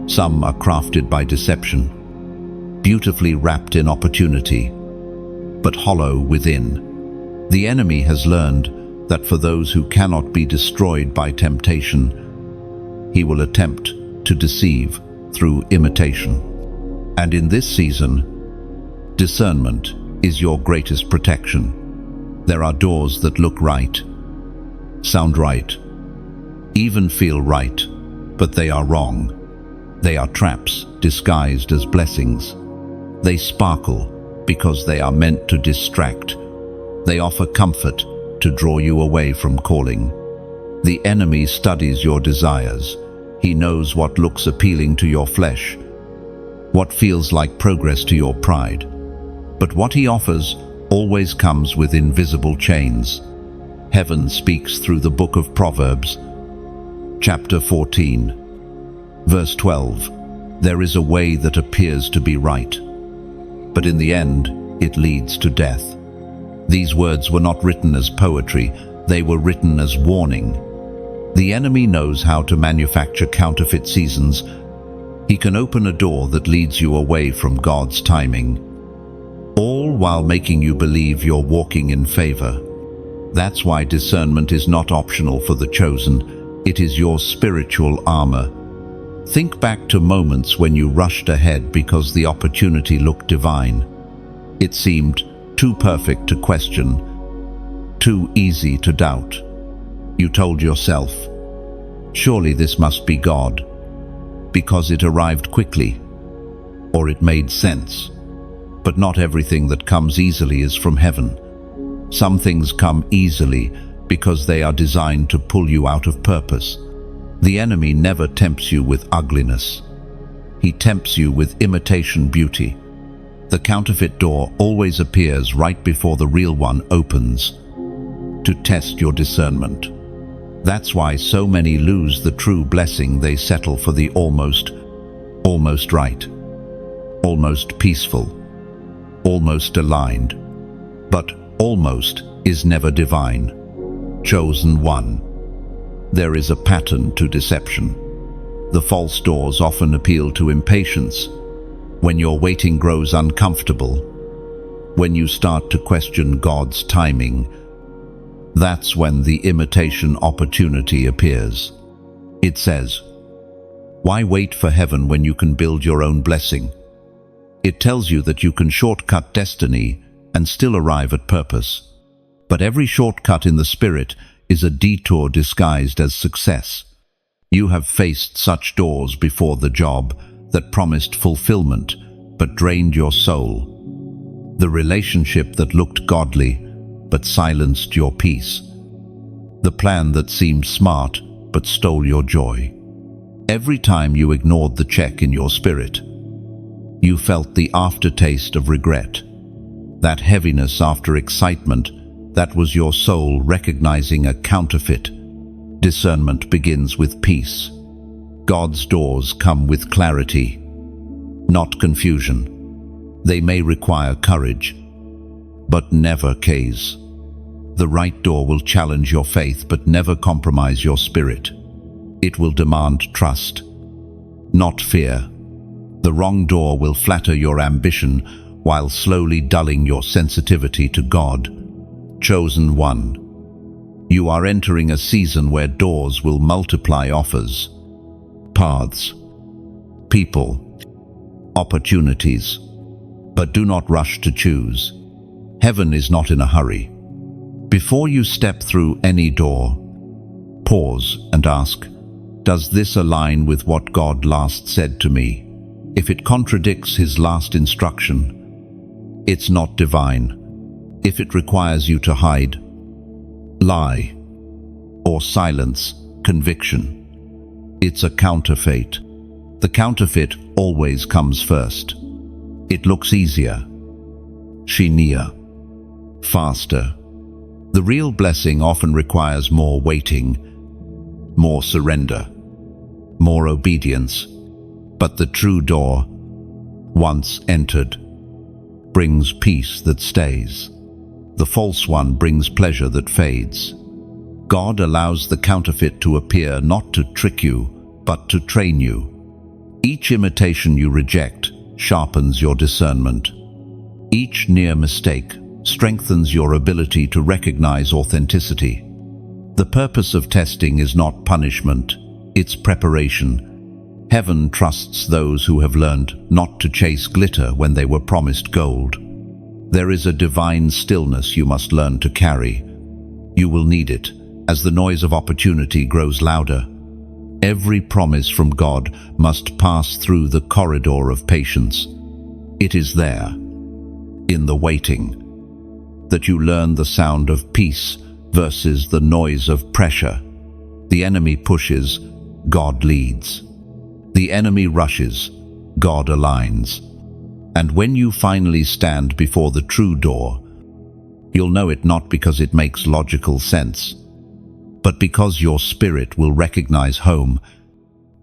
Some are crafted by deception, beautifully wrapped in opportunity, but hollow within. The enemy has learned that for those who cannot be destroyed by temptation, he will attempt to deceive through imitation. And in this season, discernment is your greatest protection. There are doors that look right, sound right, even feel right, but they are wrong. They are traps disguised as blessings. They sparkle because they are meant to distract. They offer comfort to draw you away from calling. The enemy studies your desires. He knows what looks appealing to your flesh, what feels like progress to your pride. But what he offers always comes with invisible chains. Heaven speaks through the book of Proverbs, chapter 14, verse 12. There is a way that appears to be right, but in the end, it leads to death. These words were not written as poetry, they were written as warning. The enemy knows how to manufacture counterfeit seasons. He can open a door that leads you away from God's timing, all while making you believe you're walking in favor. That's why discernment is not optional for the chosen. It is your spiritual armor. Think back to moments when you rushed ahead because the opportunity looked divine. It seemed too perfect to question, too easy to doubt. You told yourself, surely this must be God, because it arrived quickly, or it made sense. But not everything that comes easily is from heaven. Some things come easily because they are designed to pull you out of purpose. The enemy never tempts you with ugliness. He tempts you with imitation beauty. The counterfeit door always appears right before the real one opens, to test your discernment. That's why so many lose the true blessing. They settle for the almost right, almost peaceful, almost aligned. But almost is never divine. Chosen one. There is a pattern to deception. The false doors often appeal to impatience. When your waiting grows uncomfortable, when you start to question God's timing, that's when the imitation opportunity appears. It says, why wait for heaven when you can build your own blessing? It tells you that you can shortcut destiny and still arrive at purpose. But every shortcut in the spirit is a detour disguised as success. You have faced such doors before the job that promised fulfillment but drained your soul. The relationship that looked godly but silenced your peace. The plan that seemed smart but stole your joy. Every time you ignored the check in your spirit, you felt the aftertaste of regret. That heaviness after excitement, that was your soul recognizing a counterfeit. Discernment begins with peace. God's doors come with clarity, not confusion. They may require courage, but never case. The right door will challenge your faith but never compromise your spirit. It will demand trust, not fear. The wrong door will flatter your ambition while slowly dulling your sensitivity to God. Chosen one. You are entering a season where doors will multiply offers, paths, people, opportunities. But do not rush to choose. Heaven is not in a hurry. Before you step through any door, pause and ask, does this align with what God last said to me? If it contradicts His last instruction, it's not divine. If it requires you to hide, lie, or silence conviction, it's a counterfeit. The counterfeit always comes first. It looks easier, shinier, faster. The real blessing often requires more waiting, more surrender, more obedience. But the true door, once entered, brings peace that stays. The false one brings pleasure that fades. God allows the counterfeit to appear not to trick you, but to train you. Each imitation you reject sharpens your discernment. Each near mistake strengthens your ability to recognize authenticity. The purpose of testing is not punishment, it's preparation. Heaven trusts those who have learned not to chase glitter when they were promised gold. There is a divine stillness you must learn to carry. You will need it as the noise of opportunity grows louder. Every promise from God must pass through the corridor of patience. It is there, in the waiting, that you learn the sound of peace versus the noise of pressure. The enemy pushes, God leads. The enemy rushes, God aligns. And when you finally stand before the true door, you'll know it not because it makes logical sense, but because your spirit will recognize home.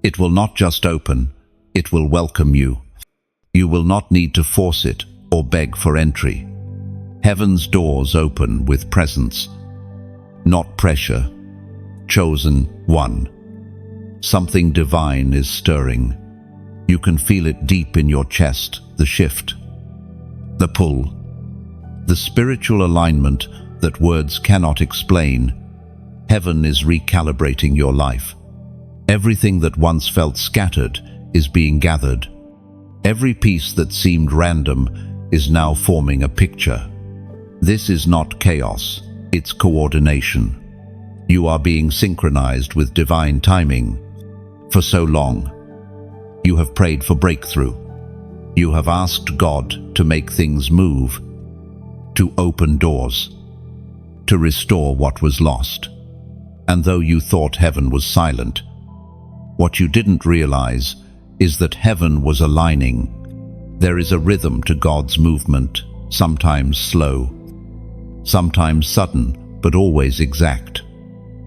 It will not just open, it will welcome you. You will not need to force it or beg for entry. Heaven's doors open with presence, not pressure. Chosen one. Something divine is stirring. You can feel it deep in your chest, the shift, the pull, the spiritual alignment that words cannot explain. Heaven is recalibrating your life. Everything that once felt scattered is being gathered. Every piece that seemed random is now forming a picture. This is not chaos, it's coordination. You are being synchronized with divine timing. For so long, you have prayed for breakthrough. You have asked God to make things move, to open doors, to restore what was lost. And though you thought heaven was silent, what you didn't realize is that heaven was aligning. There is a rhythm to God's movement, sometimes slow, sometimes sudden, but always exact.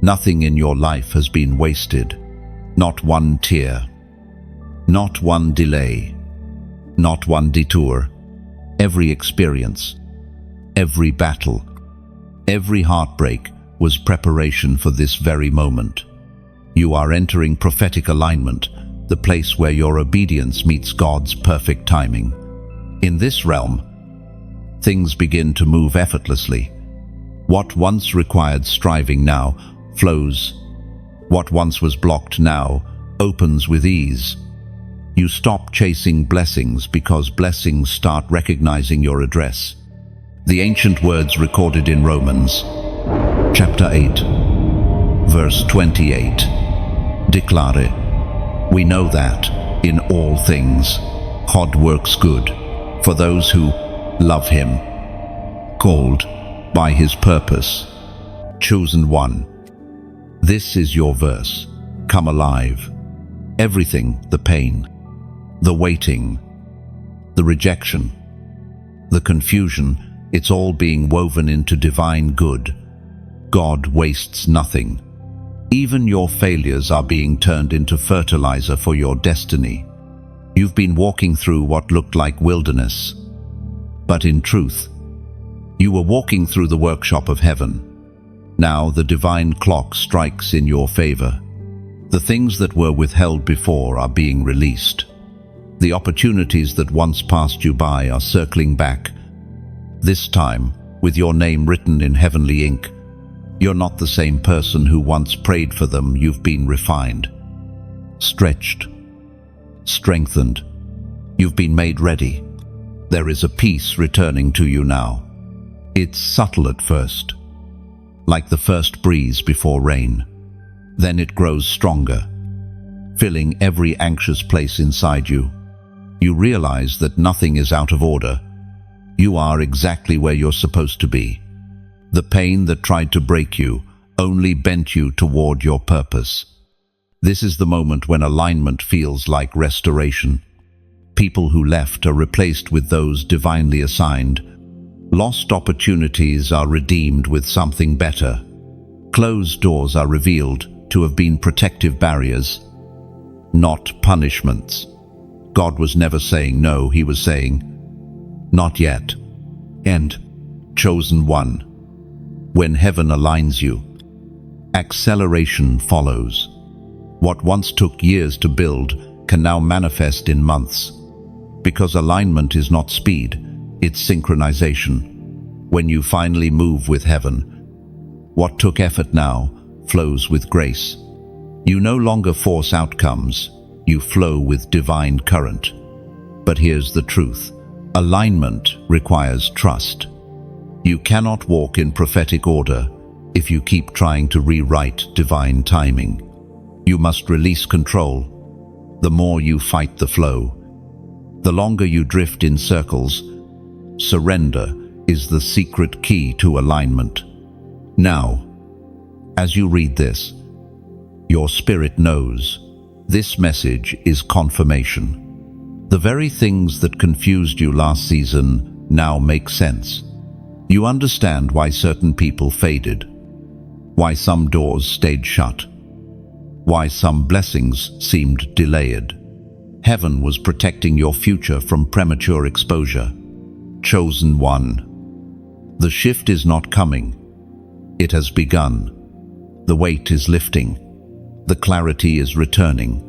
Nothing in your life has been wasted. Not one tear, not one delay, not one detour. Every experience, every battle, every heartbreak was preparation for this very moment. You are entering prophetic alignment, the place where your obedience meets God's perfect timing. In this realm, things begin to move effortlessly. What once required striving now flows. What once was blocked now opens with ease. You stop chasing blessings because blessings start recognizing your address. The ancient words recorded in Romans, chapter 8, verse 28, declare, we know that in all things God works good for those who love Him, called by His purpose. Chosen one. This is your verse. Come alive. Everything, the pain, the waiting, the rejection, the confusion, it's all being woven into divine good. God wastes nothing. Even your failures are being turned into fertilizer for your destiny. You've been walking through what looked like wilderness, but in truth, you were walking through the workshop of heaven. Now the divine clock strikes in your favor. The things that were withheld before are being released. The opportunities that once passed you by are circling back. This time, with your name written in heavenly ink. You're not the same person who once prayed for them. You've been refined, stretched, strengthened. You've been made ready. There is a peace returning to you now. It's subtle at first, like the first breeze before rain. Then it grows stronger, filling every anxious place inside you. You realize that nothing is out of order. You are exactly where you're supposed to be. The pain that tried to break you only bent you toward your purpose. This is the moment when alignment feels like restoration. People who left are replaced with those divinely assigned. Lost opportunities are redeemed with something better. Closed doors are revealed to have been protective barriers, not punishments. God was never saying no, He was saying, not yet. And chosen one. When heaven aligns you, acceleration follows. What once took years to build can now manifest in months. Because alignment is not speed, it's synchronization. When you finally move with heaven, what took effort now flows with grace. You no longer force outcomes, you flow with divine current. But here's the truth. Alignment requires trust. You cannot walk in prophetic order if you keep trying to rewrite divine timing. You must release control. The more you fight the flow, the longer you drift in circles. Surrender is the secret key to alignment. Now, as you read this, your spirit knows this message is confirmation. The very things that confused you last season now make sense. You understand why certain people faded, why some doors stayed shut, why some blessings seemed delayed. Heaven was protecting your future from premature exposure. Chosen one. The shift is not coming. It has begun. The weight is lifting. The clarity is returning.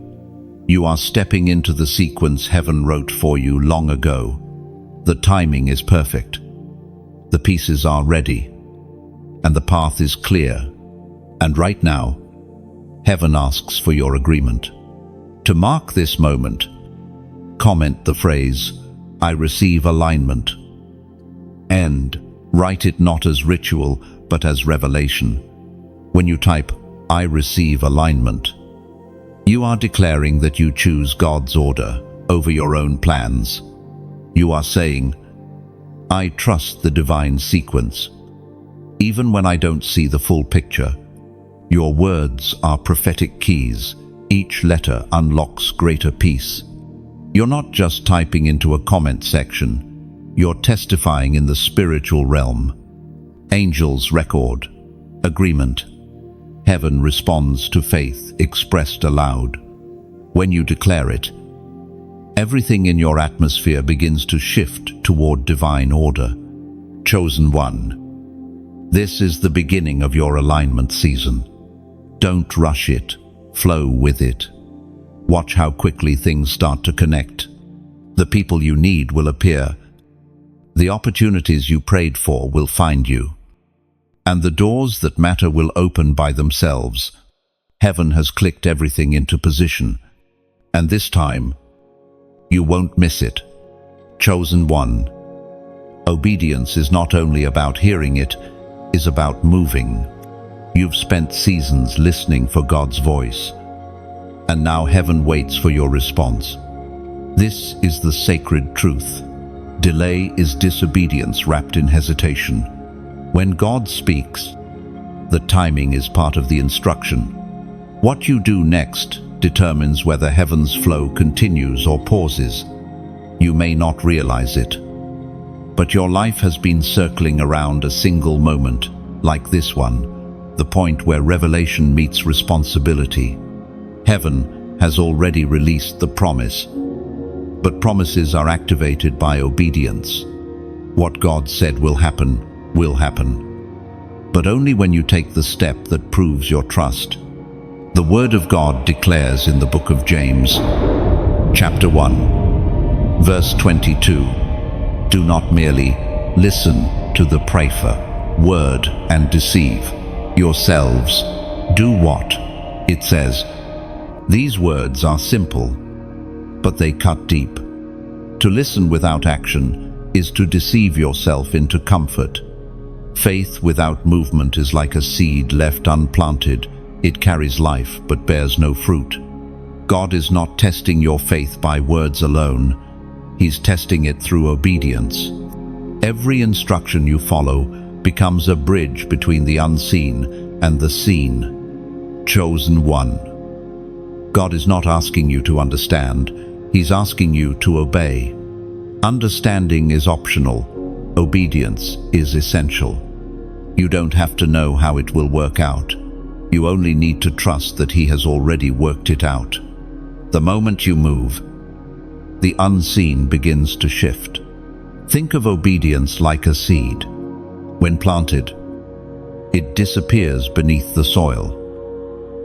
You are stepping into the sequence heaven wrote for you long ago. The timing is perfect. The pieces are ready. And the path is clear. And right now, heaven asks for your agreement. To mark this moment, comment the phrase, "I receive alignment." And write it not as ritual, but as revelation. When you type, "I receive alignment," you are declaring that you choose God's order over your own plans. You are saying, "I trust the divine sequence. Even when I don't see the full picture." Your words are prophetic keys. Each letter unlocks greater peace. You're not just typing into a comment section. You're testifying in the spiritual realm. Angels record agreement. Heaven responds to faith expressed aloud. When you declare it, everything in your atmosphere begins to shift toward divine order. Chosen one. This is the beginning of your alignment season. Don't rush it. Flow with it. Watch how quickly things start to connect. The people you need will appear. The opportunities you prayed for will find you. And the doors that matter will open by themselves. Heaven has clicked everything into position. And this time, you won't miss it. Chosen one. Obedience is not only about hearing it, is about moving. You've spent seasons listening for God's voice. And now heaven waits for your response. This is the sacred truth. Delay is disobedience wrapped in hesitation. When God speaks, the timing is part of the instruction. What you do next determines whether heaven's flow continues or pauses. You may not realize it, but your life has been circling around a single moment, like this one, the point where revelation meets responsibility. Heaven has already released the promise, but promises are activated by obedience. What God said will happen, but only when you take the step that proves your trust. The Word of God declares in the book of James, chapter 1, verse 22, "Do not merely listen to the prayerful word and deceive yourselves." Do what? It says. These words are simple, but they cut deep. To listen without action is to deceive yourself into comfort. Faith without movement is like a seed left unplanted. It carries life but bears no fruit. God is not testing your faith by words alone. He's testing it through obedience. Every instruction you follow becomes a bridge between the unseen and the seen. Chosen one. God is not asking you to understand. He's asking you to obey. Understanding is optional. Obedience is essential. You don't have to know how it will work out. You only need to trust that He has already worked it out. The moment you move, the unseen begins to shift. Think of obedience like a seed. When planted, it disappears beneath the soil,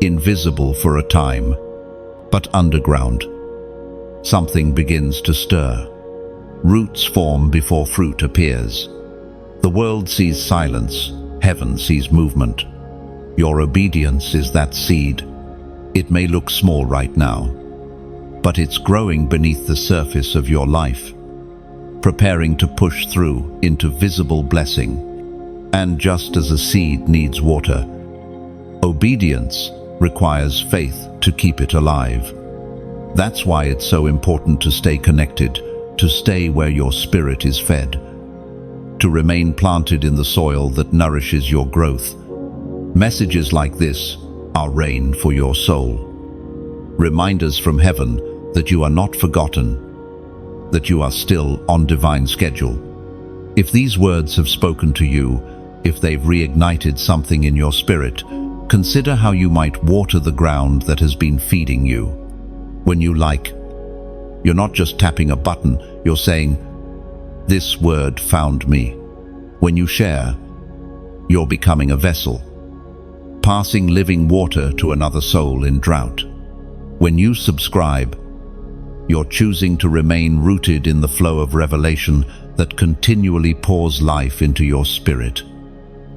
invisible for a time, but underground. Something begins to stir. Roots form before fruit appears. The world sees silence, heaven sees movement. Your obedience is that seed. It may look small right now, but it's growing beneath the surface of your life. preparing to push through into visible blessing. And just as a seed needs water, obedience requires faith to keep it alive. That's why it's so important to stay connected, to stay where your spirit is fed, to remain planted in the soil that nourishes your growth. Messages like this are rain for your soul. Reminders from heaven that you are not forgotten, that you are still on divine schedule. If these words have spoken to you, if they've reignited something in your spirit, consider how you might water the ground that has been feeding you. When you you're not just tapping a button, you're saying, "This word found me." When you share, you're becoming a vessel, passing living water to another soul in drought. When you subscribe, you're choosing to remain rooted in the flow of revelation that continually pours life into your spirit.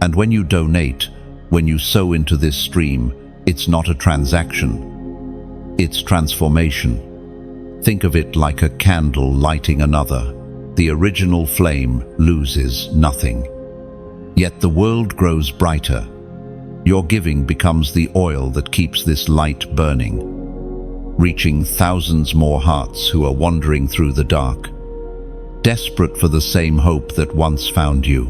And when you donate, when you sow into this stream, it's not a transaction, it's transformation. Think of it like a candle lighting another. The original flame loses nothing. Yet the world grows brighter. Your giving becomes the oil that keeps this light burning, reaching thousands more hearts who are wandering through the dark, desperate for the same hope that once found you.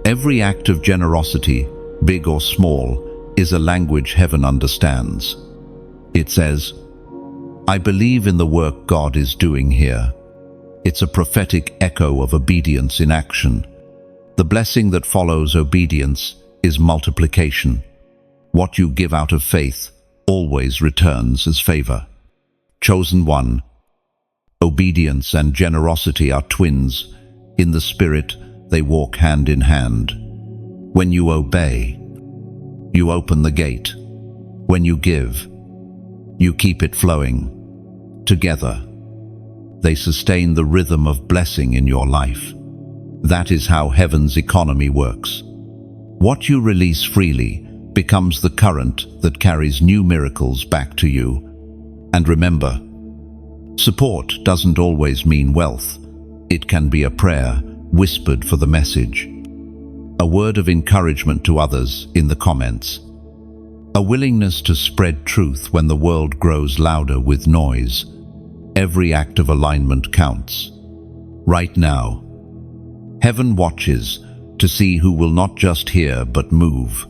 Every act of generosity, big or small, is a language heaven understands. It says, "I believe in the work God is doing here." It's a prophetic echo of obedience in action. The blessing that follows obedience is multiplication. What you give out of faith always returns as favor. Chosen one, obedience and generosity are twins. In the Spirit, they walk hand in hand. When you obey, you open the gate. When you give, you keep it flowing. Together, they sustain the rhythm of blessing in your life. That is how heaven's economy works. What you release freely becomes the current that carries new miracles back to you. And remember, support doesn't always mean wealth. It can be a prayer whispered for the message, a word of encouragement to others in the comments, a willingness to spread truth when the world grows louder with noise. Every act of alignment counts. Right now, heaven watches to see who will not just hear but move.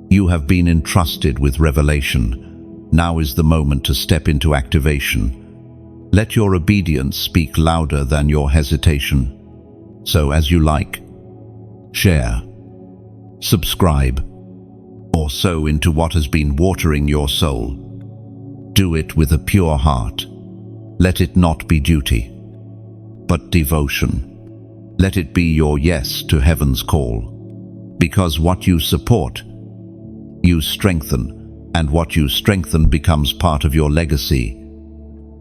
You have been entrusted with revelation. Now is the moment to step into activation. Let your obedience speak louder than your hesitation. So as you share, subscribe, or sow into what has been watering your soul, do it with a pure heart. Let it not be duty, but devotion. Let it be your yes to heaven's call. Because what you support, you strengthen, and what you strengthen becomes part of your legacy.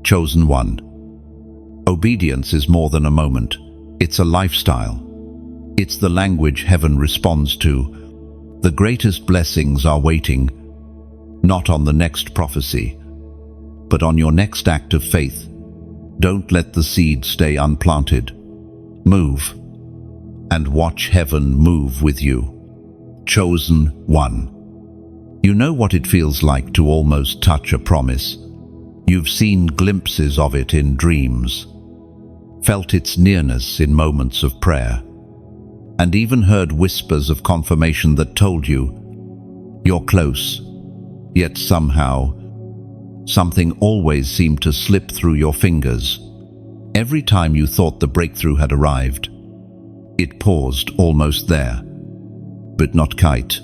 Chosen one. Obedience is more than a moment. It's a lifestyle. It's the language heaven responds to. The greatest blessings are waiting, not on the next prophecy, but on your next act of faith. Don't let the seed stay unplanted. Move, and watch heaven move with you. Chosen one. You know what it feels like to almost touch a promise. You've seen glimpses of it in dreams, felt its nearness in moments of prayer, and even heard whispers of confirmation that told you you're close. Yet somehow, something always seemed to slip through your fingers. Every time you thought the breakthrough had arrived, it paused almost there, but not quite.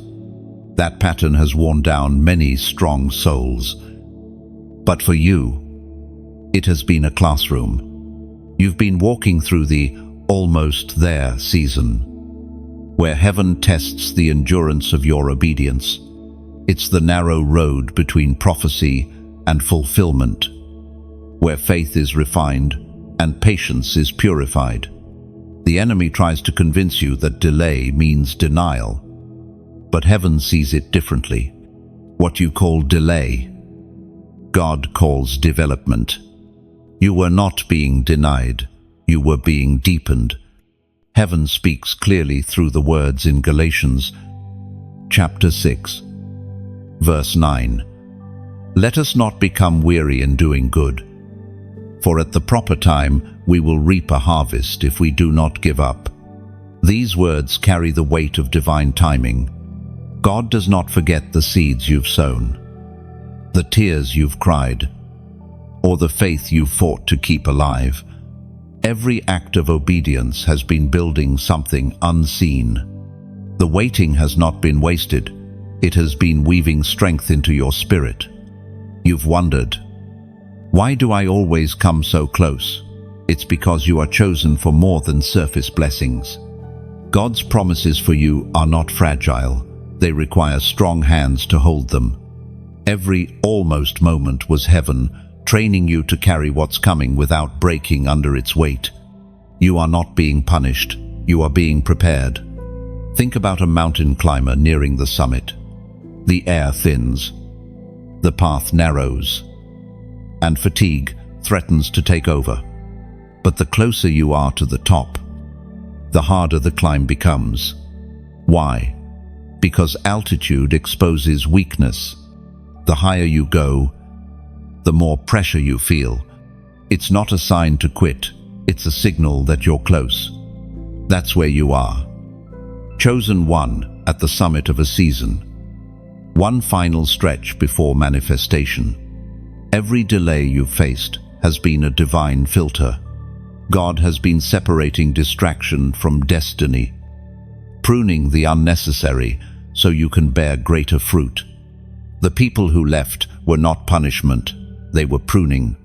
That pattern has worn down many strong souls. But for you, it has been a classroom. You've been walking through the almost there season, where heaven tests the endurance of your obedience. It's the narrow road between prophecy and fulfillment, where faith is refined and patience is purified. The enemy tries to convince you that delay means denial, but heaven sees it differently. What you call delay, God calls development. You were not being denied, You were being deepened. Heaven speaks clearly through the words in Galatians chapter 6, verse 9. Let us not become weary in doing good, for at the proper time we will reap a harvest if we do not give up. These words carry the weight of divine timing. God does not forget the seeds you've sown, the tears you've cried, or the faith you've fought to keep alive. Every act of obedience has been building something unseen. The waiting has not been wasted. It has been weaving strength into your spirit. You've wondered, why do I always come so close? It's because you are chosen for more than surface blessings. God's promises for you are not fragile. They require strong hands to hold them. Every almost moment was heaven, training you to carry what's coming without breaking under its weight. You are not being punished. You are being prepared. Think about a mountain climber nearing the summit. The air thins. The path narrows, and fatigue threatens to take over. But the closer you are to the top, the harder the climb becomes. Why? Because altitude exposes weakness. The higher you go, the more pressure you feel. It's not a sign to quit, it's a signal that you're close. That's where you are. Chosen one at the summit of a season. One final stretch before manifestation. Every delay you've faced has been a divine filter. God has been separating distraction from destiny, pruning the unnecessary so you can bear greater fruit. The people who left were not punishment, they were pruning.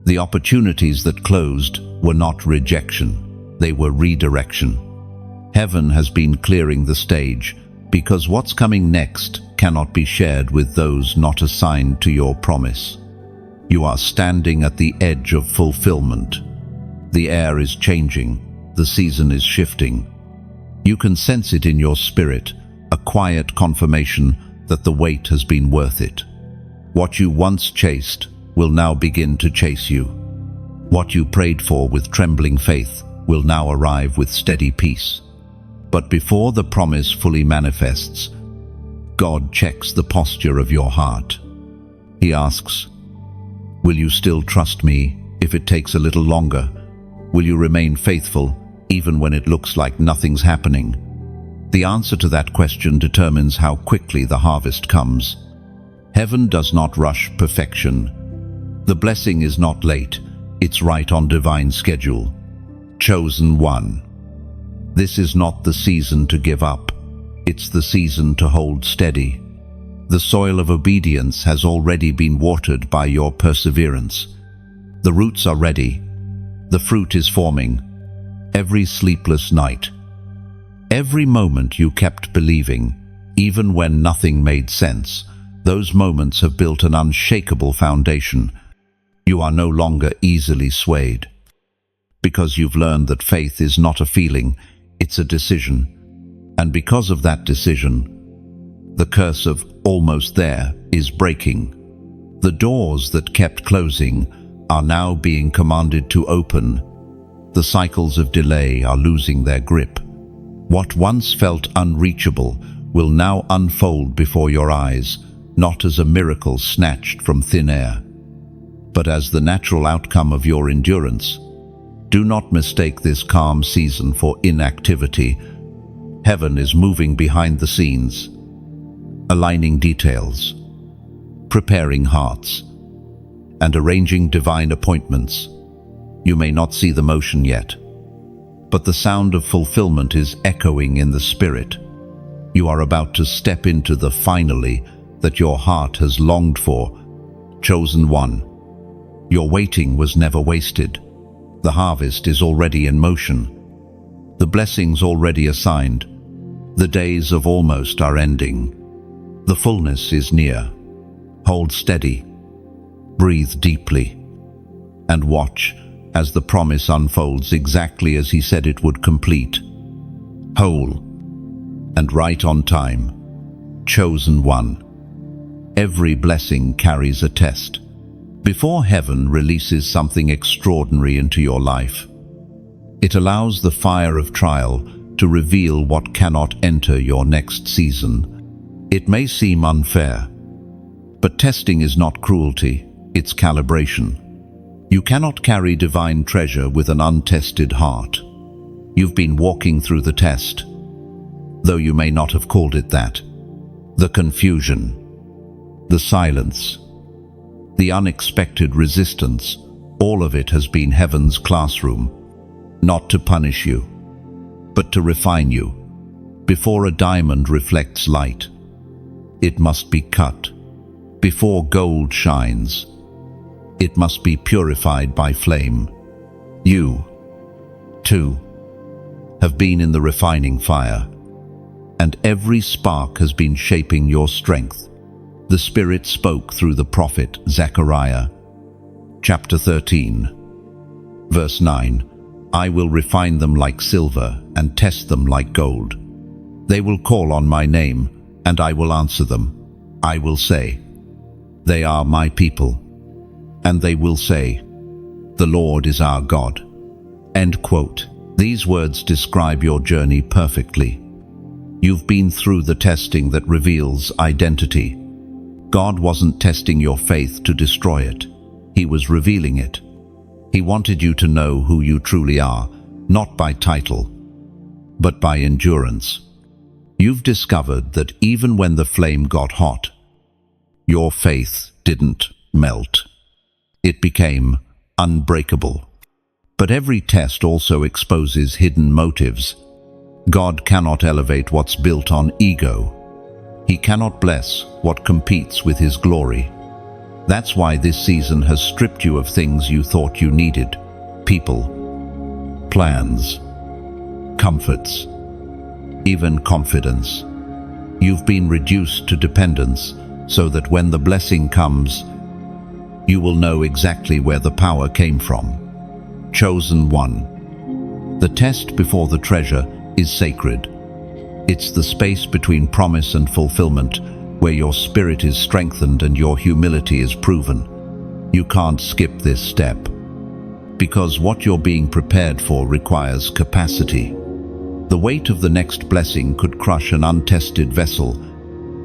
The opportunities that closed were not rejection, they were redirection. Heaven has been clearing the stage because what's coming next cannot be shared with those not assigned to your promise. You are standing at the edge of fulfillment. The air is changing, the season is shifting. You can sense it in your spirit, a quiet confirmation that the wait has been worth it. What you once chased will now begin to chase you. What you prayed for with trembling faith will now arrive with steady peace. But before the promise fully manifests, God checks the posture of your heart. He asks, will you still trust me if it takes a little longer? Will you remain faithful even when it looks like nothing's happening? The answer to that question determines how quickly the harvest comes. Heaven does not rush perfection. The blessing is not late, it's right on divine schedule. Chosen one. This is not the season to give up. It's the season to hold steady. The soil of obedience has already been watered by your perseverance. The roots are ready. The fruit is forming. Every sleepless night, every moment you kept believing, even when nothing made sense, those moments have built an unshakable foundation. You are no longer easily swayed, because you've learned that faith is not a feeling, it's a decision. And because of that decision, the curse of almost there is breaking. The doors that kept closing are now being commanded to open. The cycles of delay are losing their grip. What once felt unreachable will now unfold before your eyes, not as a miracle snatched from thin air, but as the natural outcome of your endurance. Do not mistake this calm season for inactivity. Heaven is moving behind the scenes, aligning details, preparing hearts, and arranging divine appointments. You may not see the motion yet, but the sound of fulfillment is echoing in the spirit. You are about to step into the finally that your heart has longed for. Chosen one. Your waiting was never wasted. The harvest is already in motion. The blessings already assigned. The days of almost are ending. The fullness is near. Hold steady. Breathe deeply. And watch as the promise unfolds exactly as He said it would complete. Whole and right on time. Chosen one. Every blessing carries a test. Before heaven releases something extraordinary into your life, It allows the fire of trial to reveal what cannot enter your next season. It may seem unfair, but testing is not cruelty, it's calibration. You cannot carry divine treasure with an untested heart. You've been walking through the test, though you may not have called it that. The confusion, the silence, the unexpected resistance, all of it has been heaven's classroom, not to punish you, but to refine you. Before a diamond reflects light, it must be cut. Before gold shines, it must be purified by flame. You, too, have been in the refining fire, and every spark has been shaping your strength. The Spirit spoke through the prophet Zechariah, chapter 13, verse 9. I will refine them like silver and test them like gold. They will call on my name, and I will answer them. I will say, they are my people. And they will say, the Lord is our God. End quote. These words describe your journey perfectly. You've been through the testing that reveals identity. God wasn't testing your faith to destroy it. He was revealing it. He wanted you to know who you truly are, not by title, but by endurance. You've discovered that even when the flame got hot, your faith didn't melt. It became unbreakable. But every test also exposes hidden motives. God cannot elevate what's built on ego. He cannot bless what competes with His glory. That's why this season has stripped you of things you thought you needed: people, plans, comforts, even confidence. You've been reduced to dependence so that when the blessing comes, you will know exactly where the power came from. Chosen one. The test before the treasure is sacred. It's the space between promise and fulfillment, where your spirit is strengthened and your humility is proven. You can't skip this step, because what you're being prepared for requires capacity. The weight of the next blessing could crush an untested vessel.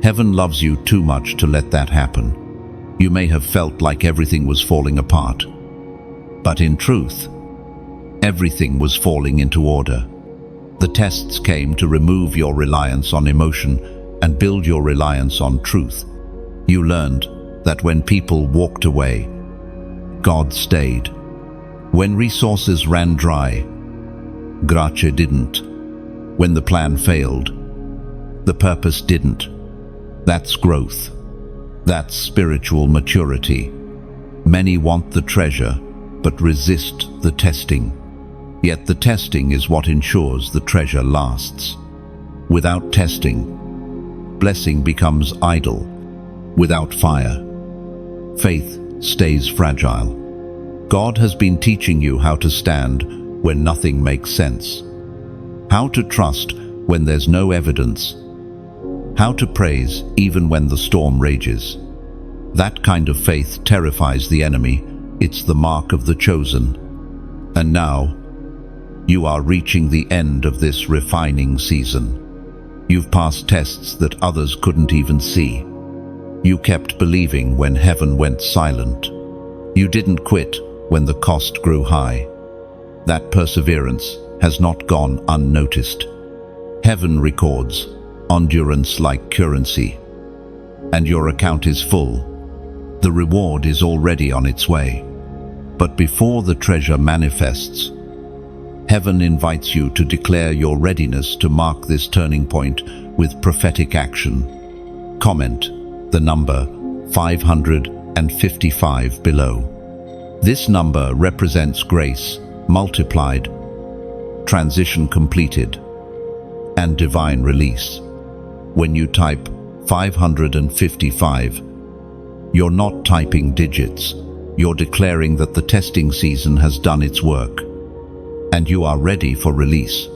Heaven loves you too much to let that happen. You may have felt like everything was falling apart, but in truth, everything was falling into order. The tests came to remove your reliance on emotion and build your reliance on truth. You learned that when people walked away, God stayed. When resources ran dry, grace didn't. When the plan failed, the purpose didn't. That's growth. That's spiritual maturity. Many want the treasure, but resist the testing. Yet the testing is what ensures the treasure lasts. Without testing, blessing becomes idle. Without fire, faith stays fragile. God has been teaching you how to stand when nothing makes sense, how to trust when there's no evidence, how to praise even when the storm rages. That kind of faith terrifies the enemy. It's the mark of the chosen. And now, you are reaching the end of this refining season. You've passed tests that others couldn't even see. You kept believing when heaven went silent. You didn't quit when the cost grew high. That perseverance has not gone unnoticed. Heaven records endurance like currency, and your account is full. The reward is already on its way. But before the treasure manifests, Heaven invites you to declare your readiness to mark this turning point with prophetic action. Comment the number 555 below. This number represents grace multiplied, transition completed, and divine release. When you type 555, you're not typing digits. You're declaring that the testing season has done its work, and you are ready for release.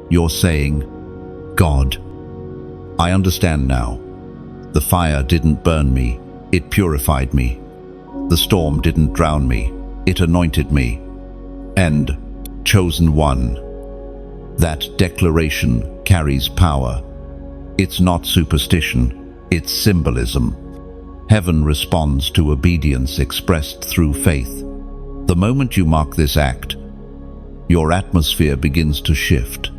You're saying, God, I understand now. The fire didn't burn me, it purified me. The storm didn't drown me, it anointed me. And Chosen one. That declaration carries power. It's not superstition, it's symbolism. Heaven responds to obedience expressed through faith. The moment you mark this act, your atmosphere begins to shift.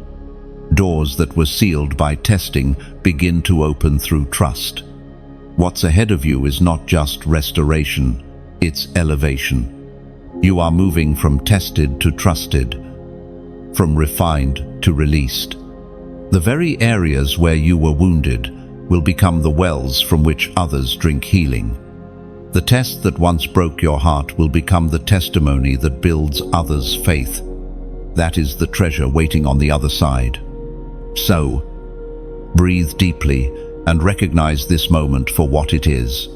Doors that were sealed by testing begin to open through trust. What's ahead of you is not just restoration, it's elevation. You are moving from tested to trusted, from refined to released. The very areas where you were wounded will become the wells from which others drink healing. The test that once broke your heart will become the testimony that builds others' faith. That is the treasure waiting on the other side. So, breathe deeply and recognize this moment for what it is.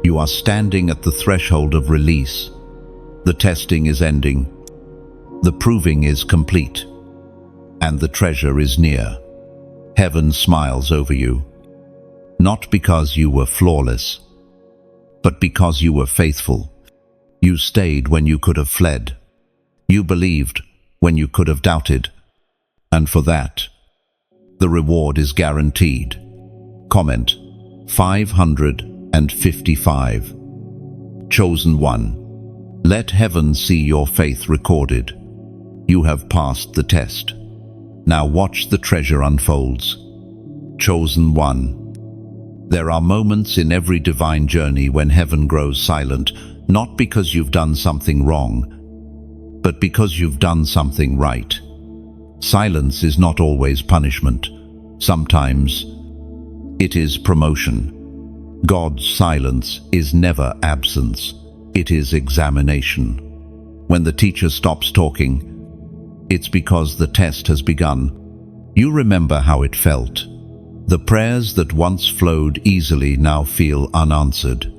You are standing at the threshold of release. The testing is ending. The proving is complete. And the treasure is near. Heaven smiles over you. Not because you were flawless, but because you were faithful. You stayed when you could have fled. You believed when you could have doubted. And for that, the reward is guaranteed. Comment 555. Chosen one. Let heaven see your faith recorded. You have passed the test. Now watch the treasure unfolds. Chosen one. There are moments in every divine journey when heaven grows silent, not because you've done something wrong, but because you've done something right. Silence is not always punishment. Sometimes it is promotion. God's silence is never absence. It is examination. When the teacher stops talking, it's because the test has begun. You remember how it felt. The prayers that once flowed easily now feel unanswered.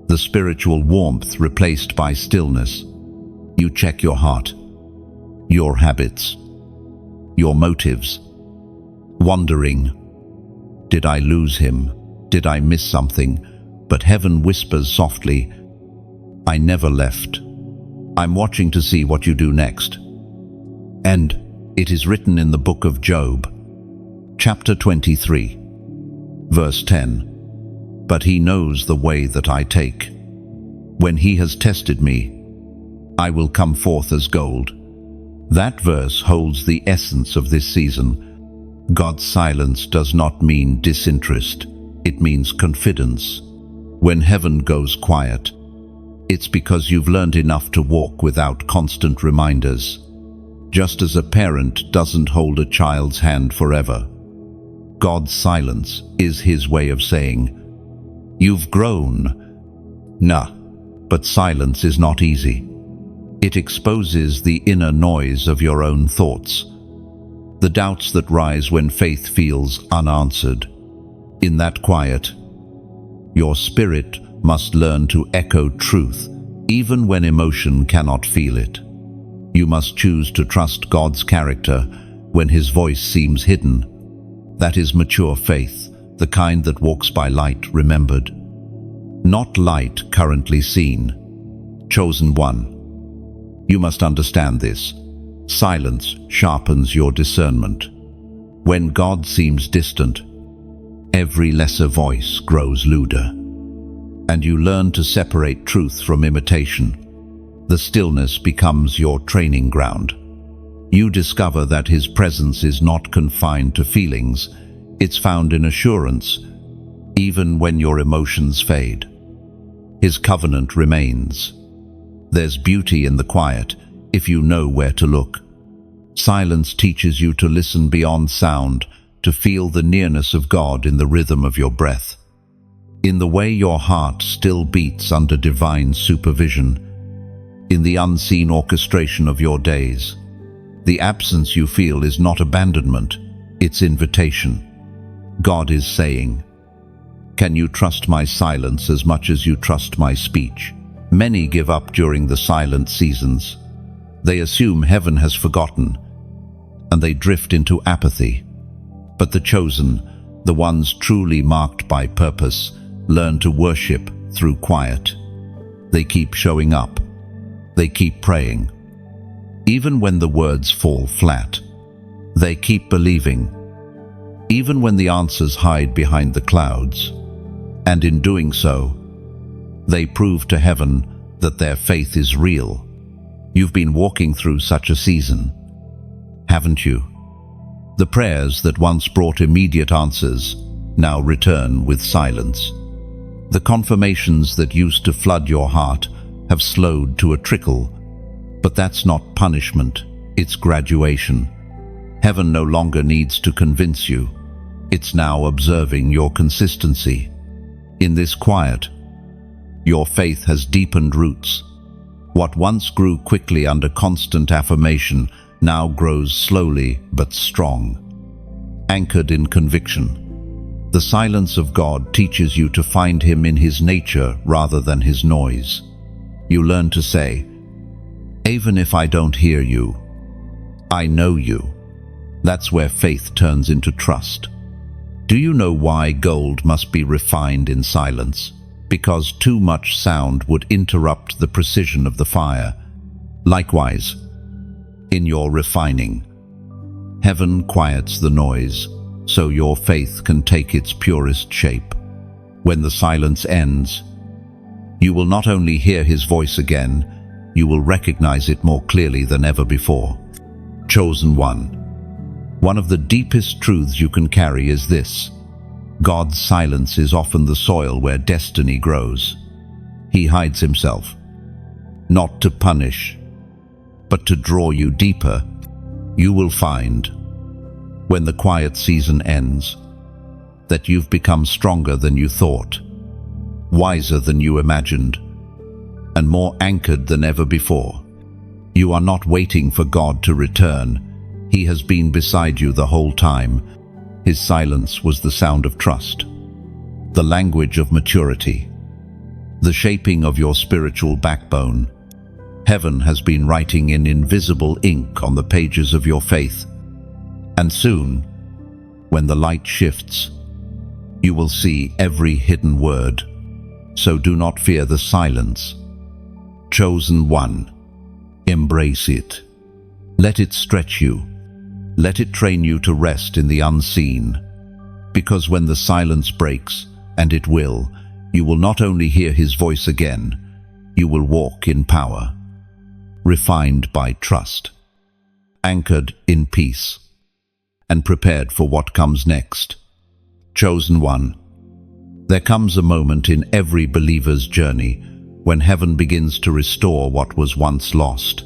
The spiritual warmth replaced by stillness. You check your heart, your habits, your motives, wondering, did I lose him? Did I miss something? But heaven whispers softly, I never left. I'm watching to see what you do next. And it is written in the book of Job, chapter 23, verse 10. But he knows the way that I take. When he has tested me, I will come forth as gold. That verse holds the essence of this season. God's silence does not mean disinterest. It means confidence. When heaven goes quiet, it's because you've learned enough to walk without constant reminders. Just as a parent doesn't hold a child's hand forever, God's silence is his way of saying, you've grown. Nah, but silence is not easy. It exposes the inner noise of your own thoughts, the doubts that rise when faith feels unanswered. In that quiet, your spirit must learn to echo truth, even when emotion cannot feel it. You must choose to trust God's character when his voice seems hidden. That is mature faith, the kind that walks by light remembered, not light currently seen. Chosen one. You must understand this. Silence sharpens your discernment. When God seems distant, every lesser voice grows louder, and you learn to separate truth from imitation. The stillness becomes your training ground. You discover that his presence is not confined to feelings. It's found in assurance, even when your emotions fade. His covenant remains. There's beauty in the quiet if you know where to look. Silence teaches you to listen beyond sound, to feel the nearness of God in the rhythm of your breath, in the way your heart still beats under divine supervision, in the unseen orchestration of your days. The absence you feel is not abandonment, it's invitation. God is saying, can you trust my silence as much as you trust my speech? Many give up during the silent seasons. They assume heaven has forgotten, and they drift into apathy. But the chosen, the ones truly marked by purpose, learn to worship through quiet. They keep showing up. They keep praying. Even when the words fall flat, they keep believing. Even when the answers hide behind the clouds, and in doing so, they prove to heaven that their faith is real. You've been walking through such a season, haven't you? The prayers that once brought immediate answers now return with silence. The confirmations that used to flood your heart have slowed to a trickle, but that's not punishment, it's graduation. Heaven no longer needs to convince you. It's now observing your consistency. In this quiet, your faith has deepened roots. What once grew quickly under constant affirmation now grows slowly but strong, anchored in conviction. The silence of God teaches you to find Him in His nature rather than His noise. You learn to say, "Even if I don't hear you, I know you." That's where faith turns into trust. Do you know why gold must be refined in silence? Because too much sound would interrupt the precision of the fire. Likewise, in your refining, heaven quiets the noise, so your faith can take its purest shape. When the silence ends, you will not only hear His voice again, you will recognize it more clearly than ever before. Chosen one. One of the deepest truths you can carry is this: God's silence is often the soil where destiny grows. He hides Himself, not to punish, but to draw you deeper. You will find, when the quiet season ends, that you've become stronger than you thought, wiser than you imagined, and more anchored than ever before. You are not waiting for God to return. He has been beside you the whole time. His silence was the sound of trust, the language of maturity, the shaping of your spiritual backbone. Heaven has been writing in invisible ink on the pages of your faith. And soon, when the light shifts, you will see every hidden word. So do not fear the silence. Chosen one, embrace it. Let it stretch you. Let it train you to rest in the unseen. Because when the silence breaks, and it will, you will not only hear His voice again, you will walk in power, refined by trust, anchored in peace, and prepared for what comes next. Chosen one, there comes a moment in every believer's journey when heaven begins to restore what was once lost.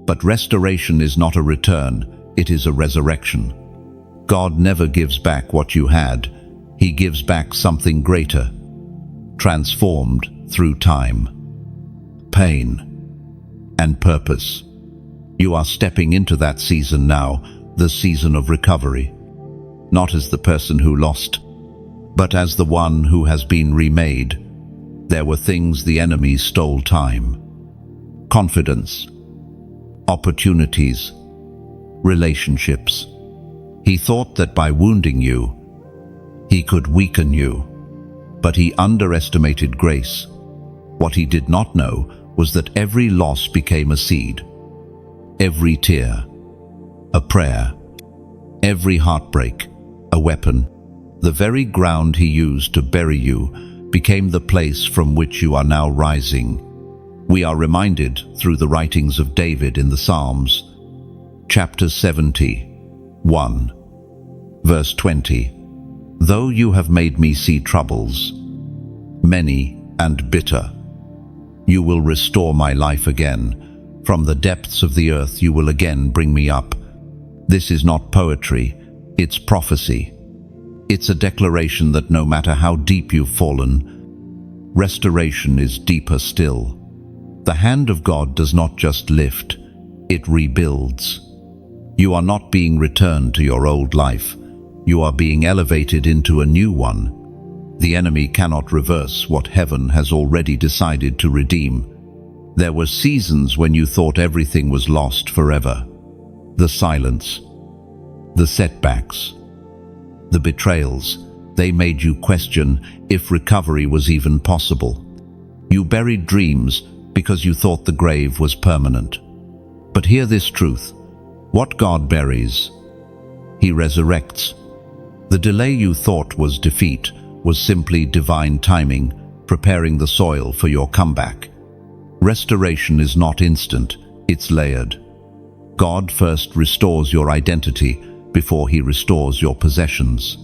But restoration is not a return, it is a resurrection. God never gives back what you had. He gives back something greater, transformed through time, pain, and purpose. You are stepping into that season now, the season of recovery, not as the person who lost, but as the one who has been remade. There were things the enemy stole: time, confidence, opportunities, relationships. He thought that by wounding you, he could weaken you, but he underestimated grace. What he did not know was that every loss became a seed, every tear, a prayer, every heartbreak, a weapon. The very ground he used to bury you became the place from which you are now rising. We are reminded through the writings of David in the Psalms, chapter 71, verse 20. Though you have made me see troubles, many and bitter, you will restore my life again. From the depths of the earth you will again bring me up. This is not poetry, it's prophecy. It's a declaration that no matter how deep you've fallen, restoration is deeper still. The hand of God does not just lift, it rebuilds. You are not being returned to your old life. You are being elevated into a new one. The enemy cannot reverse what heaven has already decided to redeem. There were seasons when you thought everything was lost forever. The silence, the setbacks, the betrayals, they made you question if recovery was even possible. You buried dreams because you thought the grave was permanent. But hear this truth: what God buries, He resurrects. The delay you thought was defeat was simply divine timing, preparing the soil for your comeback. Restoration is not instant, it's layered. God first restores your identity before He restores your possessions.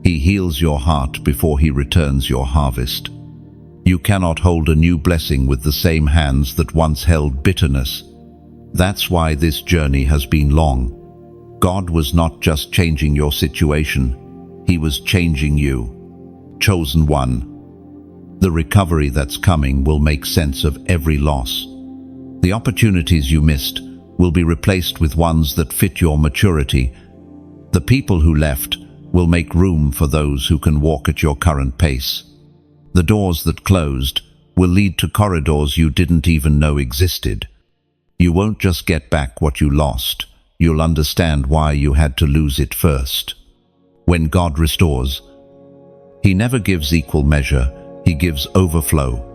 He heals your heart before He returns your harvest. You cannot hold a new blessing with the same hands that once held bitterness. That's why this journey has been long. God was not just changing your situation, He was changing you. Chosen one. The recovery that's coming will make sense of every loss. The opportunities you missed will be replaced with ones that fit your maturity. The people who left will make room for those who can walk at your current pace. The doors that closed will lead to corridors you didn't even know existed. You won't just get back what you lost, you'll understand why you had to lose it first. When God restores, He never gives equal measure, He gives overflow.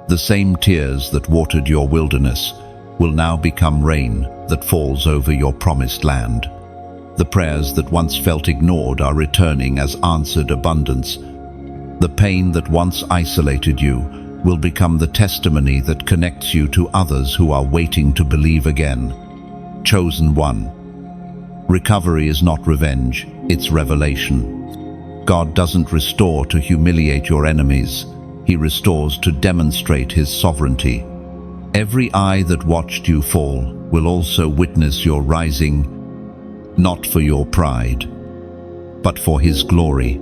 The same tears that watered your wilderness will now become rain that falls over your promised land. The prayers that once felt ignored are returning as answered abundance. The pain that once isolated you will become the testimony that connects you to others who are waiting to believe again. Chosen one. Recovery is not revenge, it's revelation. God doesn't restore to humiliate your enemies. He restores to demonstrate His sovereignty. Every eye that watched you fall will also witness your rising, not for your pride, but for His glory.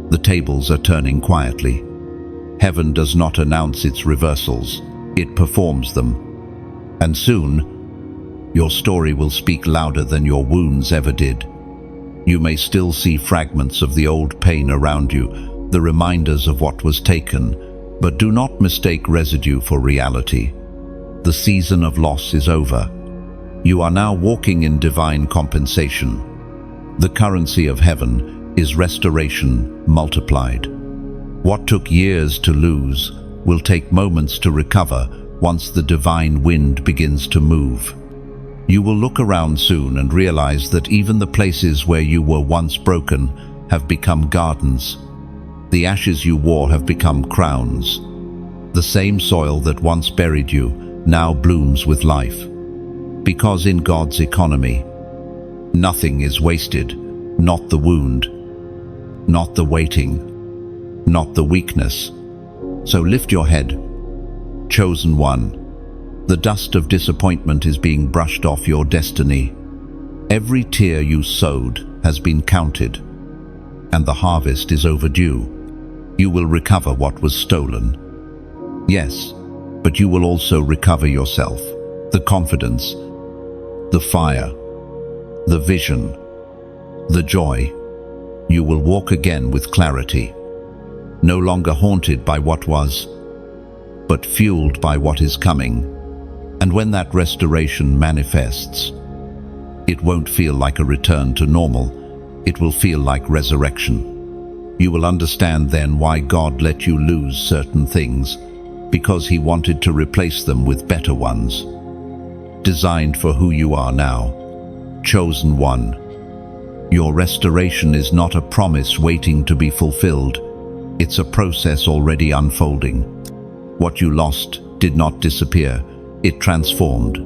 The tables are turning quietly. Heaven does not announce its reversals, it performs them. And soon, your story will speak louder than your wounds ever did. You may still see fragments of the old pain around you, the reminders of what was taken, but do not mistake residue for reality. The season of loss is over. You are now walking in divine compensation. The currency of heaven is restoration multiplied. What took years to lose will take moments to recover once the divine wind begins to move. You will look around soon and realize that even the places where you were once broken have become gardens. The ashes you wore have become crowns. The same soil that once buried you now blooms with life. Because in God's economy, nothing is wasted, not the wound, not the waiting, not the weakness. So lift your head, chosen one. The dust of disappointment is being brushed off your destiny. Every tear you sowed has been counted, and the harvest is overdue. You will recover what was stolen. Yes, but you will also recover yourself, the confidence, the fire, the vision, the joy. You will walk again with clarity, no longer haunted by what was, but fueled by what is coming. And when that restoration manifests, it won't feel like a return to normal, it will feel like resurrection. You will understand then why God let you lose certain things, because He wanted to replace them with better ones, designed for who you are now. Chosen one. Your restoration is not a promise waiting to be fulfilled. It's a process already unfolding. What you lost did not disappear, it transformed,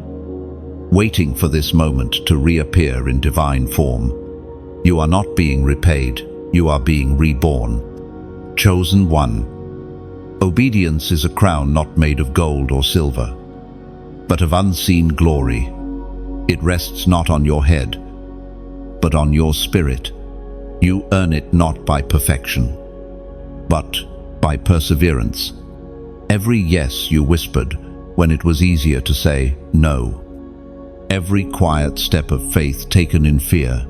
waiting for this moment to reappear in divine form. You are not being repaid, you are being reborn. Chosen one. Obedience is a crown not made of gold or silver, but of unseen glory. It rests not on your head, but on your spirit. You earn it not by perfection, but by perseverance. Every yes you whispered when it was easier to say no. Every quiet step of faith taken in fear.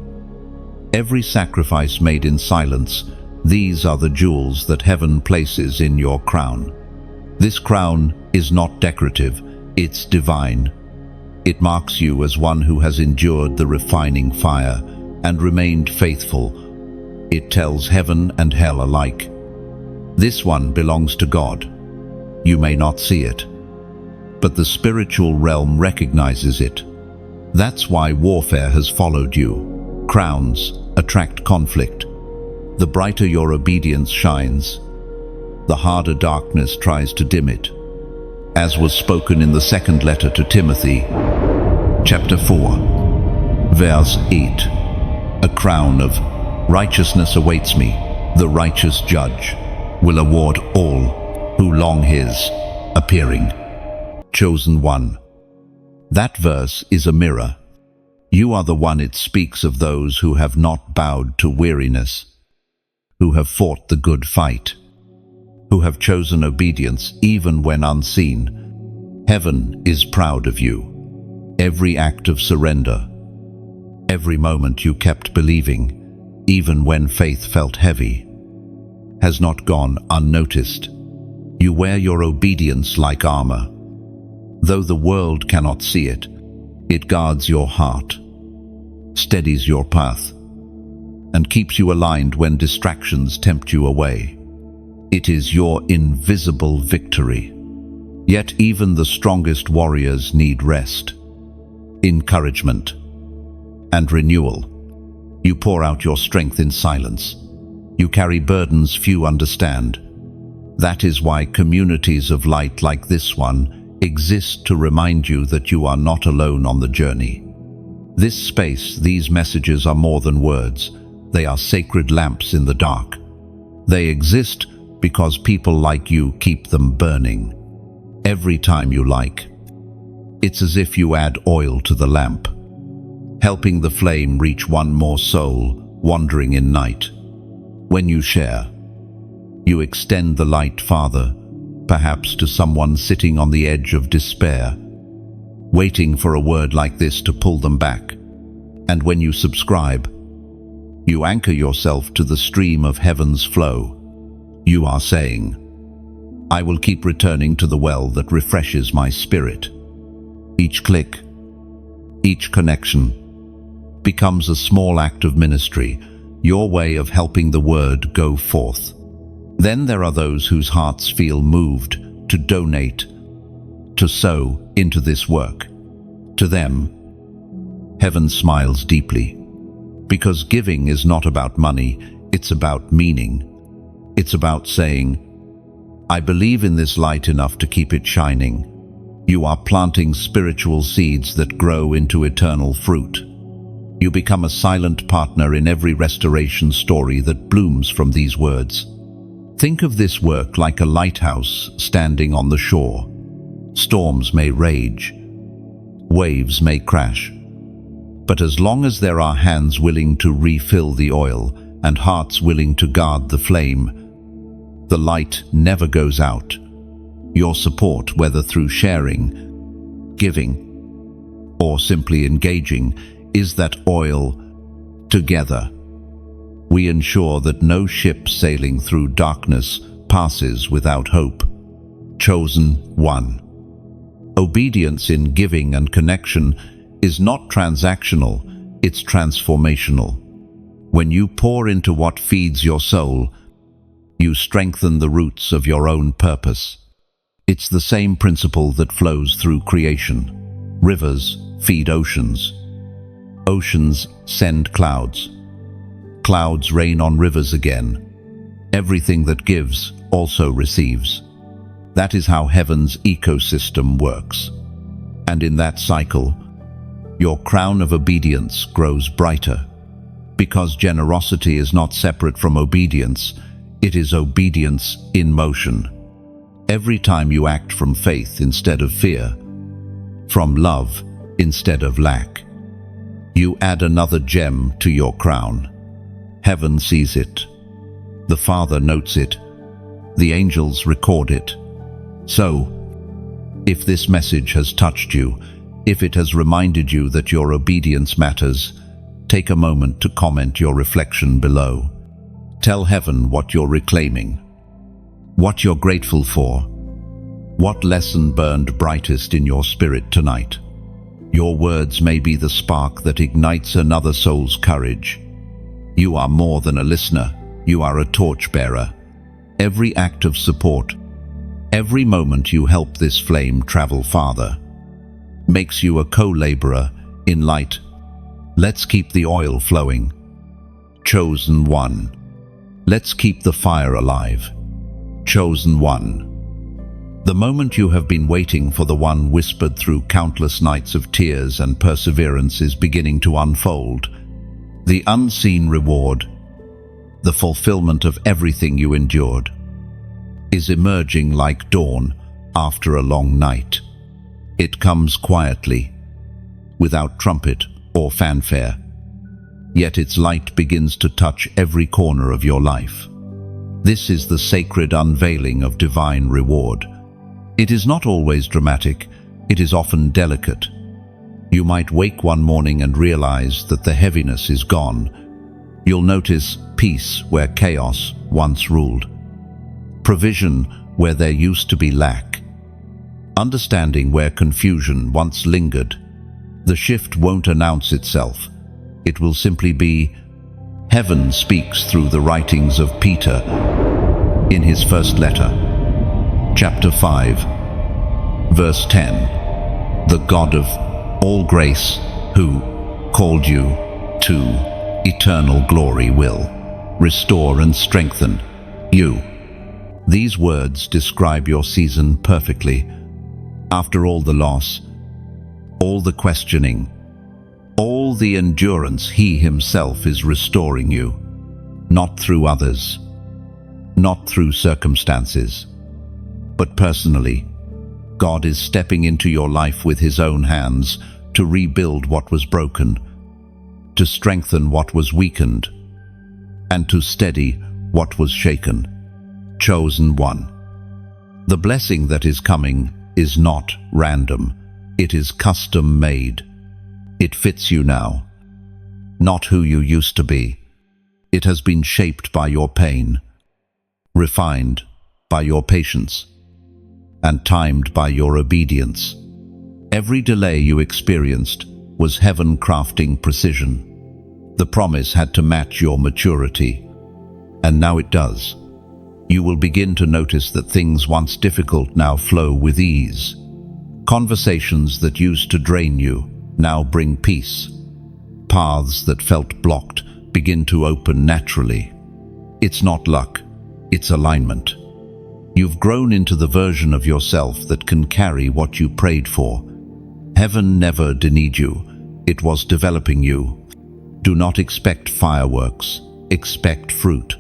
Every sacrifice made in silence. These are the jewels that heaven places in your crown. This crown is not decorative, it's divine. It marks you as one who has endured the refining fire and remained faithful. It tells heaven and hell alike, this one belongs to God. You may not see it, but the spiritual realm recognizes it. That's why warfare has followed you. Crowns attract conflict. The brighter your obedience shines, the harder darkness tries to dim it. As was spoken in the second letter to Timothy, chapter 4, verse 8, a crown of righteousness awaits me. The righteous judge will award all who long his appearing. Chosen one. That verse is a mirror. You are the one it speaks of, those who have not bowed to weariness, who have fought the good fight, who have chosen obedience even when unseen. Heaven is proud of you. Every act of surrender, every moment you kept believing, even when faith felt heavy, has not gone unnoticed. You wear your obedience like armor. Though the world cannot see it, it guards your heart, steadies your path, and keeps you aligned when distractions tempt you away. It is your invisible victory. Yet even the strongest warriors need rest, encouragement, and renewal. You pour out your strength in silence. You carry burdens few understand. That is why communities of light like this one exist, to remind you that you are not alone on the journey. This space, these messages are more than words. They are sacred lamps in the dark. They exist because people like you keep them burning. Every time you like, it's as if you add oil to the lamp, helping the flame reach one more soul wandering in night. When you share, you extend the light farther, perhaps to someone sitting on the edge of despair, waiting for a word like this to pull them back. And when you subscribe, you anchor yourself to the stream of heaven's flow. You are saying, I will keep returning to the well that refreshes my spirit. Each click, each connection, becomes a small act of ministry, your way of helping the word go forth. Then there are those whose hearts feel moved to donate, to sow into this work. To them, heaven smiles deeply, because giving is not about money, it's about meaning. It's about saying, I believe in this light enough to keep it shining. You are planting spiritual seeds that grow into eternal fruit. You become a silent partner in every restoration story that blooms from these words. Think of this work like a lighthouse standing on the shore. Storms may rage, waves may crash, but as long as there are hands willing to refill the oil and hearts willing to guard the flame, the light never goes out. Your support, whether through sharing, giving, or simply engaging, is that oil. Together, we ensure that no ship sailing through darkness passes without hope. Chosen one. Obedience in giving and connection is not transactional, it's transformational. When you pour into what feeds your soul, you strengthen the roots of your own purpose. It's the same principle that flows through creation. Rivers feed oceans. Oceans send clouds. Clouds rain on rivers again. Everything that gives also receives. That is how heaven's ecosystem works. And in that cycle, your crown of obedience grows brighter. Because generosity is not separate from obedience, it is obedience in motion. Every time you act from faith instead of fear, from love instead of lack, you add another gem to your crown. Heaven sees it. The Father notes it. The angels record it. So, if this message has touched you, if it has reminded you that your obedience matters, take a moment to comment your reflection below. Tell heaven what you're reclaiming, what you're grateful for, what lesson burned brightest in your spirit tonight. Your words may be the spark that ignites another soul's courage. You are more than a listener, you are a torchbearer. Every act of support, Every moment you help this flame travel farther makes you a co-laborer in light. Let's keep the oil flowing. Chosen one. Let's keep the fire alive. Chosen one. The moment you have been waiting for, the one whispered through countless nights of tears and perseverance, is beginning to unfold. The unseen reward, the fulfillment of everything you endured, is emerging like dawn after a long night. It comes quietly, without trumpet or fanfare, yet its light begins to touch every corner of your life. This is the sacred unveiling of divine reward. It is not always dramatic, it is often delicate. You might wake one morning and realize that the heaviness is gone. You'll notice peace where chaos once ruled, provision where there used to be lack, understanding where confusion once lingered. The shift won't announce itself. It will simply be, heaven speaks through the writings of Peter in his first letter. Chapter 5, verse 10. The God of all grace, who called you to eternal glory, will restore and strengthen you. These words describe your season perfectly. After all the loss, all the questioning, all the endurance, He Himself is restoring you, not through others, not through circumstances, but personally. God is stepping into your life with His own hands to rebuild what was broken, to strengthen what was weakened, and to steady what was shaken. Chosen one. The blessing that is coming is not random. It is custom made. It fits you now, not who you used to be. It has been shaped by your pain, refined by your patience, and timed by your obedience. Every delay you experienced was heaven crafting precision. The promise had to match your maturity, and now it does. You will begin to notice that things once difficult now flow with ease. Conversations that used to drain you now bring peace. Paths that felt blocked begin to open naturally. It's not luck, it's alignment. You've grown into the version of yourself that can carry what you prayed for. Heaven never denied you, it was developing you. Do not expect fireworks, expect fruit.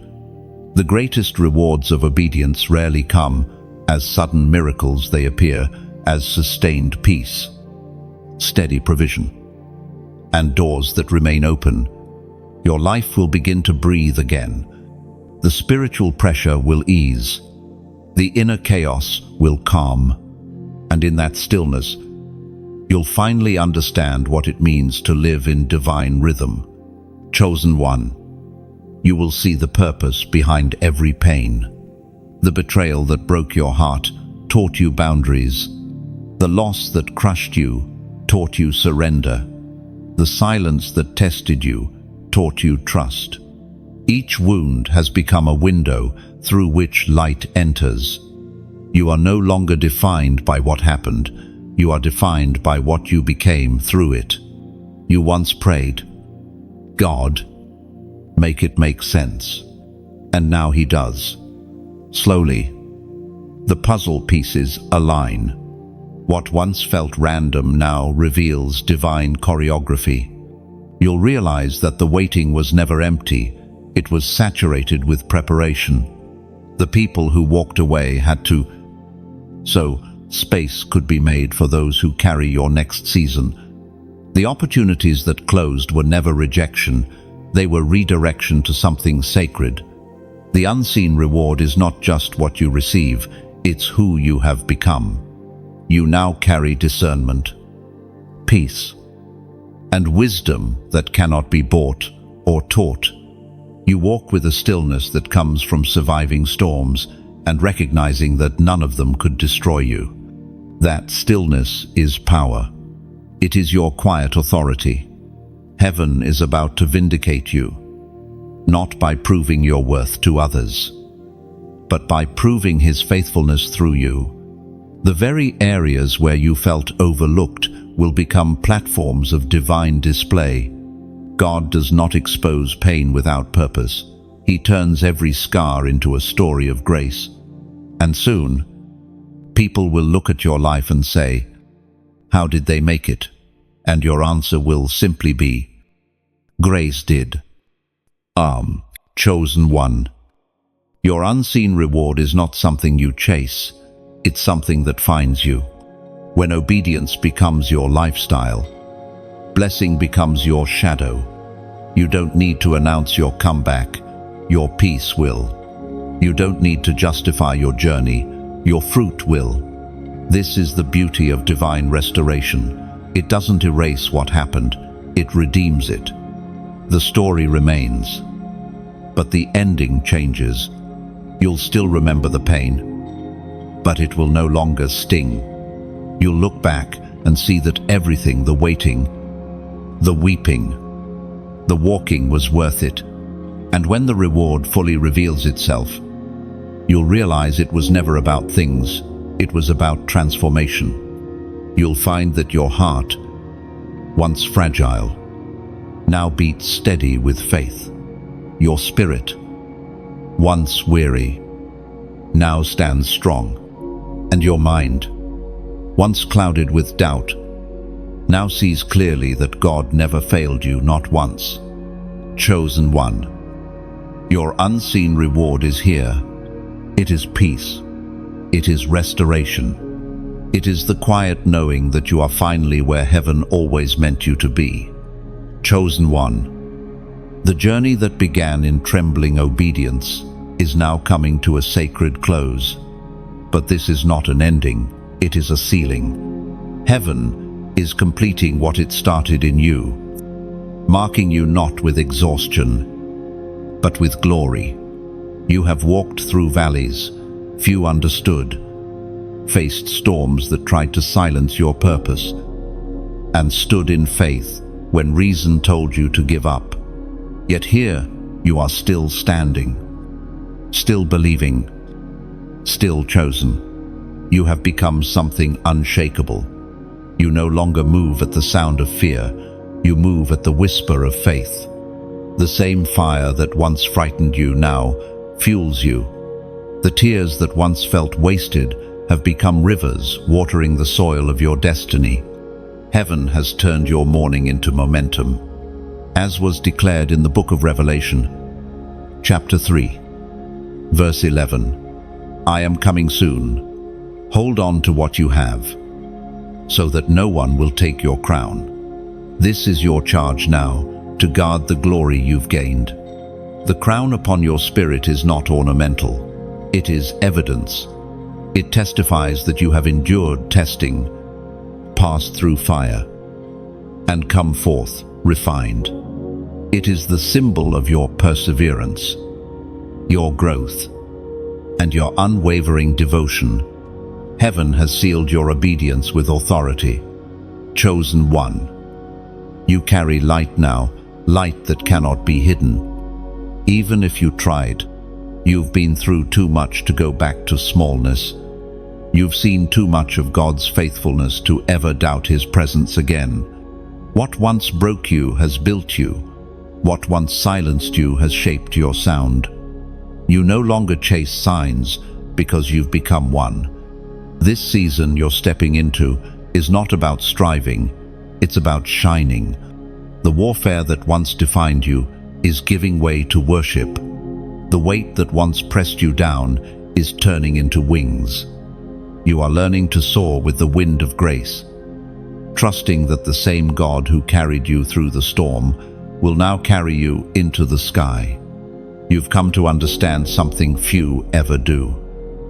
The greatest rewards of obedience rarely come as sudden miracles, they appear as sustained peace, steady provision, and doors that remain open. Your life will begin to breathe again. The spiritual pressure will ease. The inner chaos will calm. And in that stillness, you'll finally understand what it means to live in divine rhythm. Chosen one. You will see the purpose behind every pain. The betrayal that broke your heart taught you boundaries. The loss that crushed you taught you surrender. The silence that tested you taught you trust. Each wound has become a window through which light enters. You are no longer defined by what happened. You are defined by what you became through it. You once prayed, God, make it make sense. And now He does. Slowly, the puzzle pieces align. What once felt random now reveals divine choreography. You'll realize that the waiting was never empty. It was saturated with preparation. The people who walked away had to, so space could be made for those who carry your next season. The opportunities that closed were never rejection. They were redirection to something sacred. The unseen reward is not just what you receive, it's who you have become. You now carry discernment, peace, and wisdom that cannot be bought or taught. You walk with a stillness that comes from surviving storms and recognizing that none of them could destroy you. That stillness is power. It is your quiet authority. Heaven is about to vindicate you, not by proving your worth to others, but by proving His faithfulness through you. The very areas where you felt overlooked will become platforms of divine display. God does not expose pain without purpose. He turns every scar into a story of grace. And soon, people will look at your life and say, "How did they make it?" And your answer will simply be, "Grace did." Chosen one. Your unseen reward is not something you chase, it's something that finds you. When obedience becomes your lifestyle, blessing becomes your shadow. You don't need to announce your comeback, your peace will. You don't need to justify your journey, your fruit will. This is the beauty of divine restoration. It doesn't erase what happened, it redeems it. The story remains, but the ending changes. You'll still remember the pain, but it will no longer sting. You'll look back and see that everything, the waiting, the weeping, the walking was worth it. And when the reward fully reveals itself, you'll realize it was never about things, it was about transformation. You'll find that your heart, once fragile, now beats steady with faith. Your spirit, once weary, now stands strong. And your mind, once clouded with doubt, now sees clearly that God never failed you, not once. Chosen one. Your unseen reward is here. It is peace. It is restoration. It is the quiet knowing that you are finally where heaven always meant you to be. Chosen one. The journey that began in trembling obedience is now coming to a sacred close. But this is not an ending, it is a sealing. Heaven is completing what it started in you, marking you not with exhaustion, but with glory. You have walked through valleys few understood, faced storms that tried to silence your purpose, and stood in faith when reason told you to give up. Yet here you are still standing, still believing, still chosen. You have become something unshakable. You no longer move at the sound of fear, you move at the whisper of faith. The same fire that once frightened you now fuels you. The tears that once felt wasted have become rivers watering the soil of your destiny. Heaven has turned your mourning into momentum. As was declared in the book of Revelation, chapter 3, verse 11, "I am coming soon. Hold on to what you have, so that no one will take your crown." This is your charge now, to guard the glory you've gained. The crown upon your spirit is not ornamental. It is evidence. It testifies that you have endured testing, passed through fire, and come forth refined. It is the symbol of your perseverance, your growth, and your unwavering devotion. Heaven has sealed your obedience with authority. Chosen one. You carry light now, light that cannot be hidden. Even if you tried, you've been through too much to go back to smallness. You've seen too much of God's faithfulness to ever doubt His presence again. What once broke you has built you. What once silenced you has shaped your sound. You no longer chase signs because you've become one. This season you're stepping into is not about striving, it's about shining. The warfare that once defined you is giving way to worship. The weight that once pressed you down is turning into wings. You are learning to soar with the wind of grace, trusting that the same God who carried you through the storm will now carry you into the sky. You've come to understand something few ever do.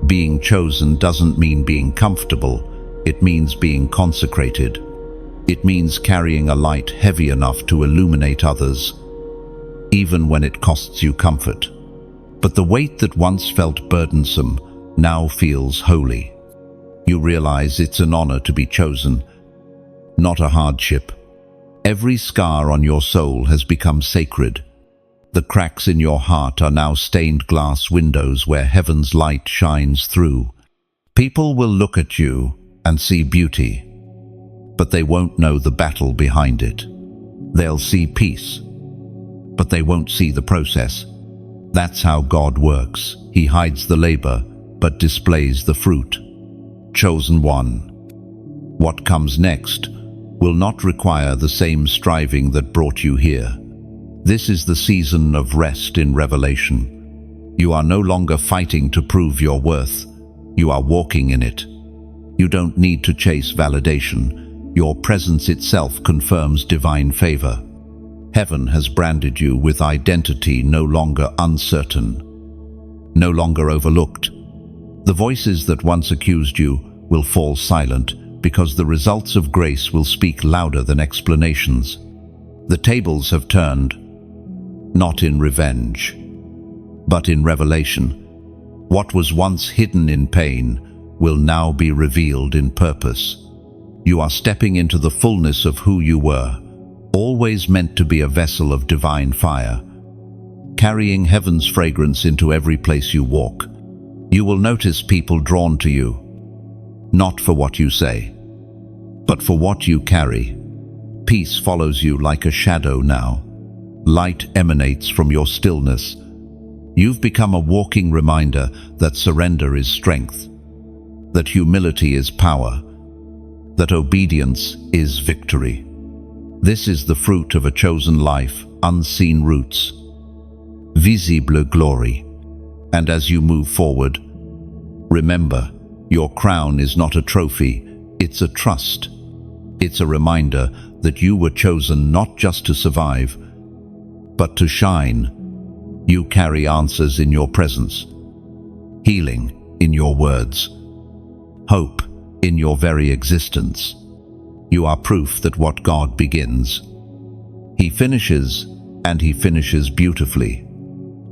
Being chosen doesn't mean being comfortable, it means being consecrated. It means carrying a light heavy enough to illuminate others, even when it costs you comfort. But the weight that once felt burdensome now feels holy. You realize it's an honor to be chosen, not a hardship. Every scar on your soul has become sacred. The cracks in your heart are now stained glass windows where heaven's light shines through. People will look at you and see beauty, but they won't know the battle behind it. They'll see peace, but they won't see the process. That's how God works. He hides the labor, but displays the fruit. Chosen one. What comes next will not require the same striving that brought you here. This is the season of rest in revelation. You are no longer fighting to prove your worth. You are walking in it. You don't need to chase validation. Your presence itself confirms divine favor. Heaven has branded you with identity no longer uncertain, no longer overlooked. The voices that once accused you will fall silent because the results of grace will speak louder than explanations. The tables have turned, not in revenge, but in revelation. What was once hidden in pain will now be revealed in purpose. You are stepping into the fullness of who you were, always meant to be a vessel of divine fire, carrying heaven's fragrance into every place you walk. You will notice people drawn to you, not for what you say, but for what you carry. Peace follows you like a shadow now. Light emanates from your stillness. You've become a walking reminder that surrender is strength, that humility is power, that obedience is victory. This is the fruit of a chosen life, unseen roots, visible glory. And as you move forward, remember, your crown is not a trophy, it's a trust. It's a reminder that you were chosen not just to survive, but to shine. You carry answers in your presence, healing in your words, hope in your very existence. You are proof that what God begins, He finishes, and He finishes beautifully.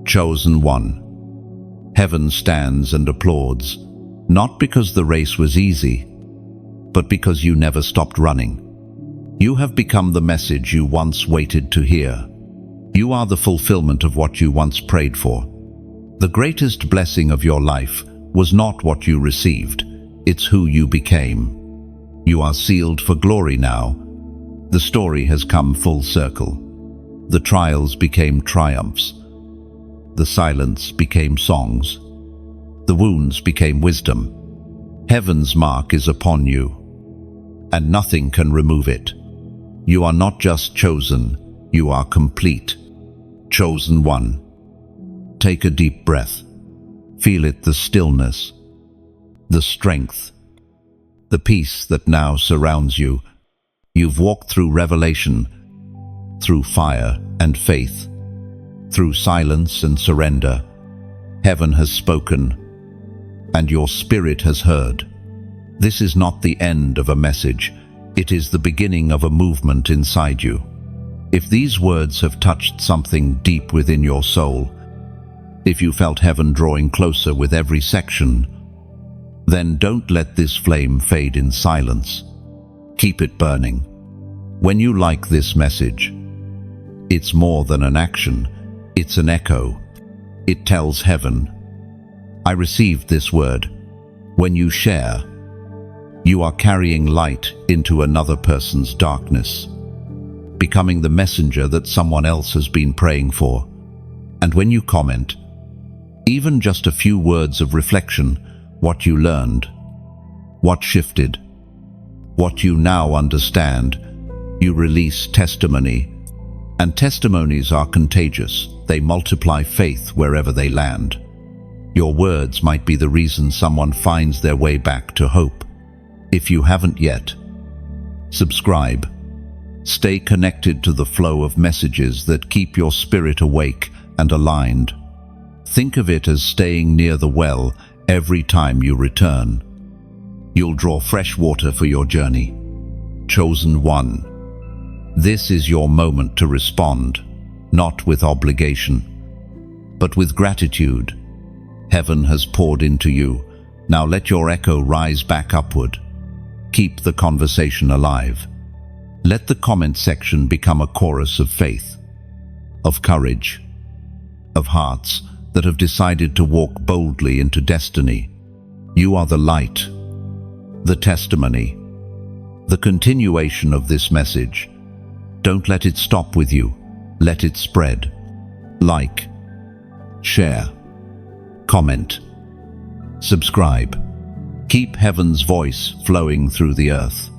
Chosen one. Heaven stands and applauds, not because the race was easy, but because you never stopped running. You have become the message you once waited to hear. You are the fulfillment of what you once prayed for. The greatest blessing of your life was not what you received, it's who you became. You are sealed for glory now. The story has come full circle. The trials became triumphs. The silence became songs. The wounds became wisdom. Heaven's mark is upon you, and nothing can remove it. You are not just chosen, you are complete. Chosen one. Take a deep breath. Feel it, the stillness, the strength, the peace that now surrounds you. You've walked through revelation, through fire and faith, through silence and surrender. Heaven has spoken, and your spirit has heard. This is not the end of a message, it is the beginning of a movement inside you. If these words have touched something deep within your soul, if you felt heaven drawing closer with every section, then don't let this flame fade in silence. Keep it burning. When you like this message, it's more than an action, it's an echo. It tells heaven, I received this word. When you share, you are carrying light into another person's darkness, becoming the messenger that someone else has been praying for. And when you comment, even just a few words of reflection, what you learned, what shifted, what you now understand, you release testimony. And testimonies are contagious. They multiply faith wherever they land. Your words might be the reason someone finds their way back to hope. If you haven't yet, subscribe. Stay connected to the flow of messages that keep your spirit awake and aligned. Think of it as staying near the well every time you return. You'll draw fresh water for your journey. Chosen one. This is your moment to respond, not with obligation, but with gratitude. Heaven has poured into you. Now let your echo rise back upward. Keep the conversation alive. Let the comment section become a chorus of faith, of courage, of hearts that have decided to walk boldly into destiny. You are the light, the testimony, the continuation of this message. Don't let it stop with you. Let it spread. Like, share, comment, subscribe. Keep heaven's voice flowing through the earth.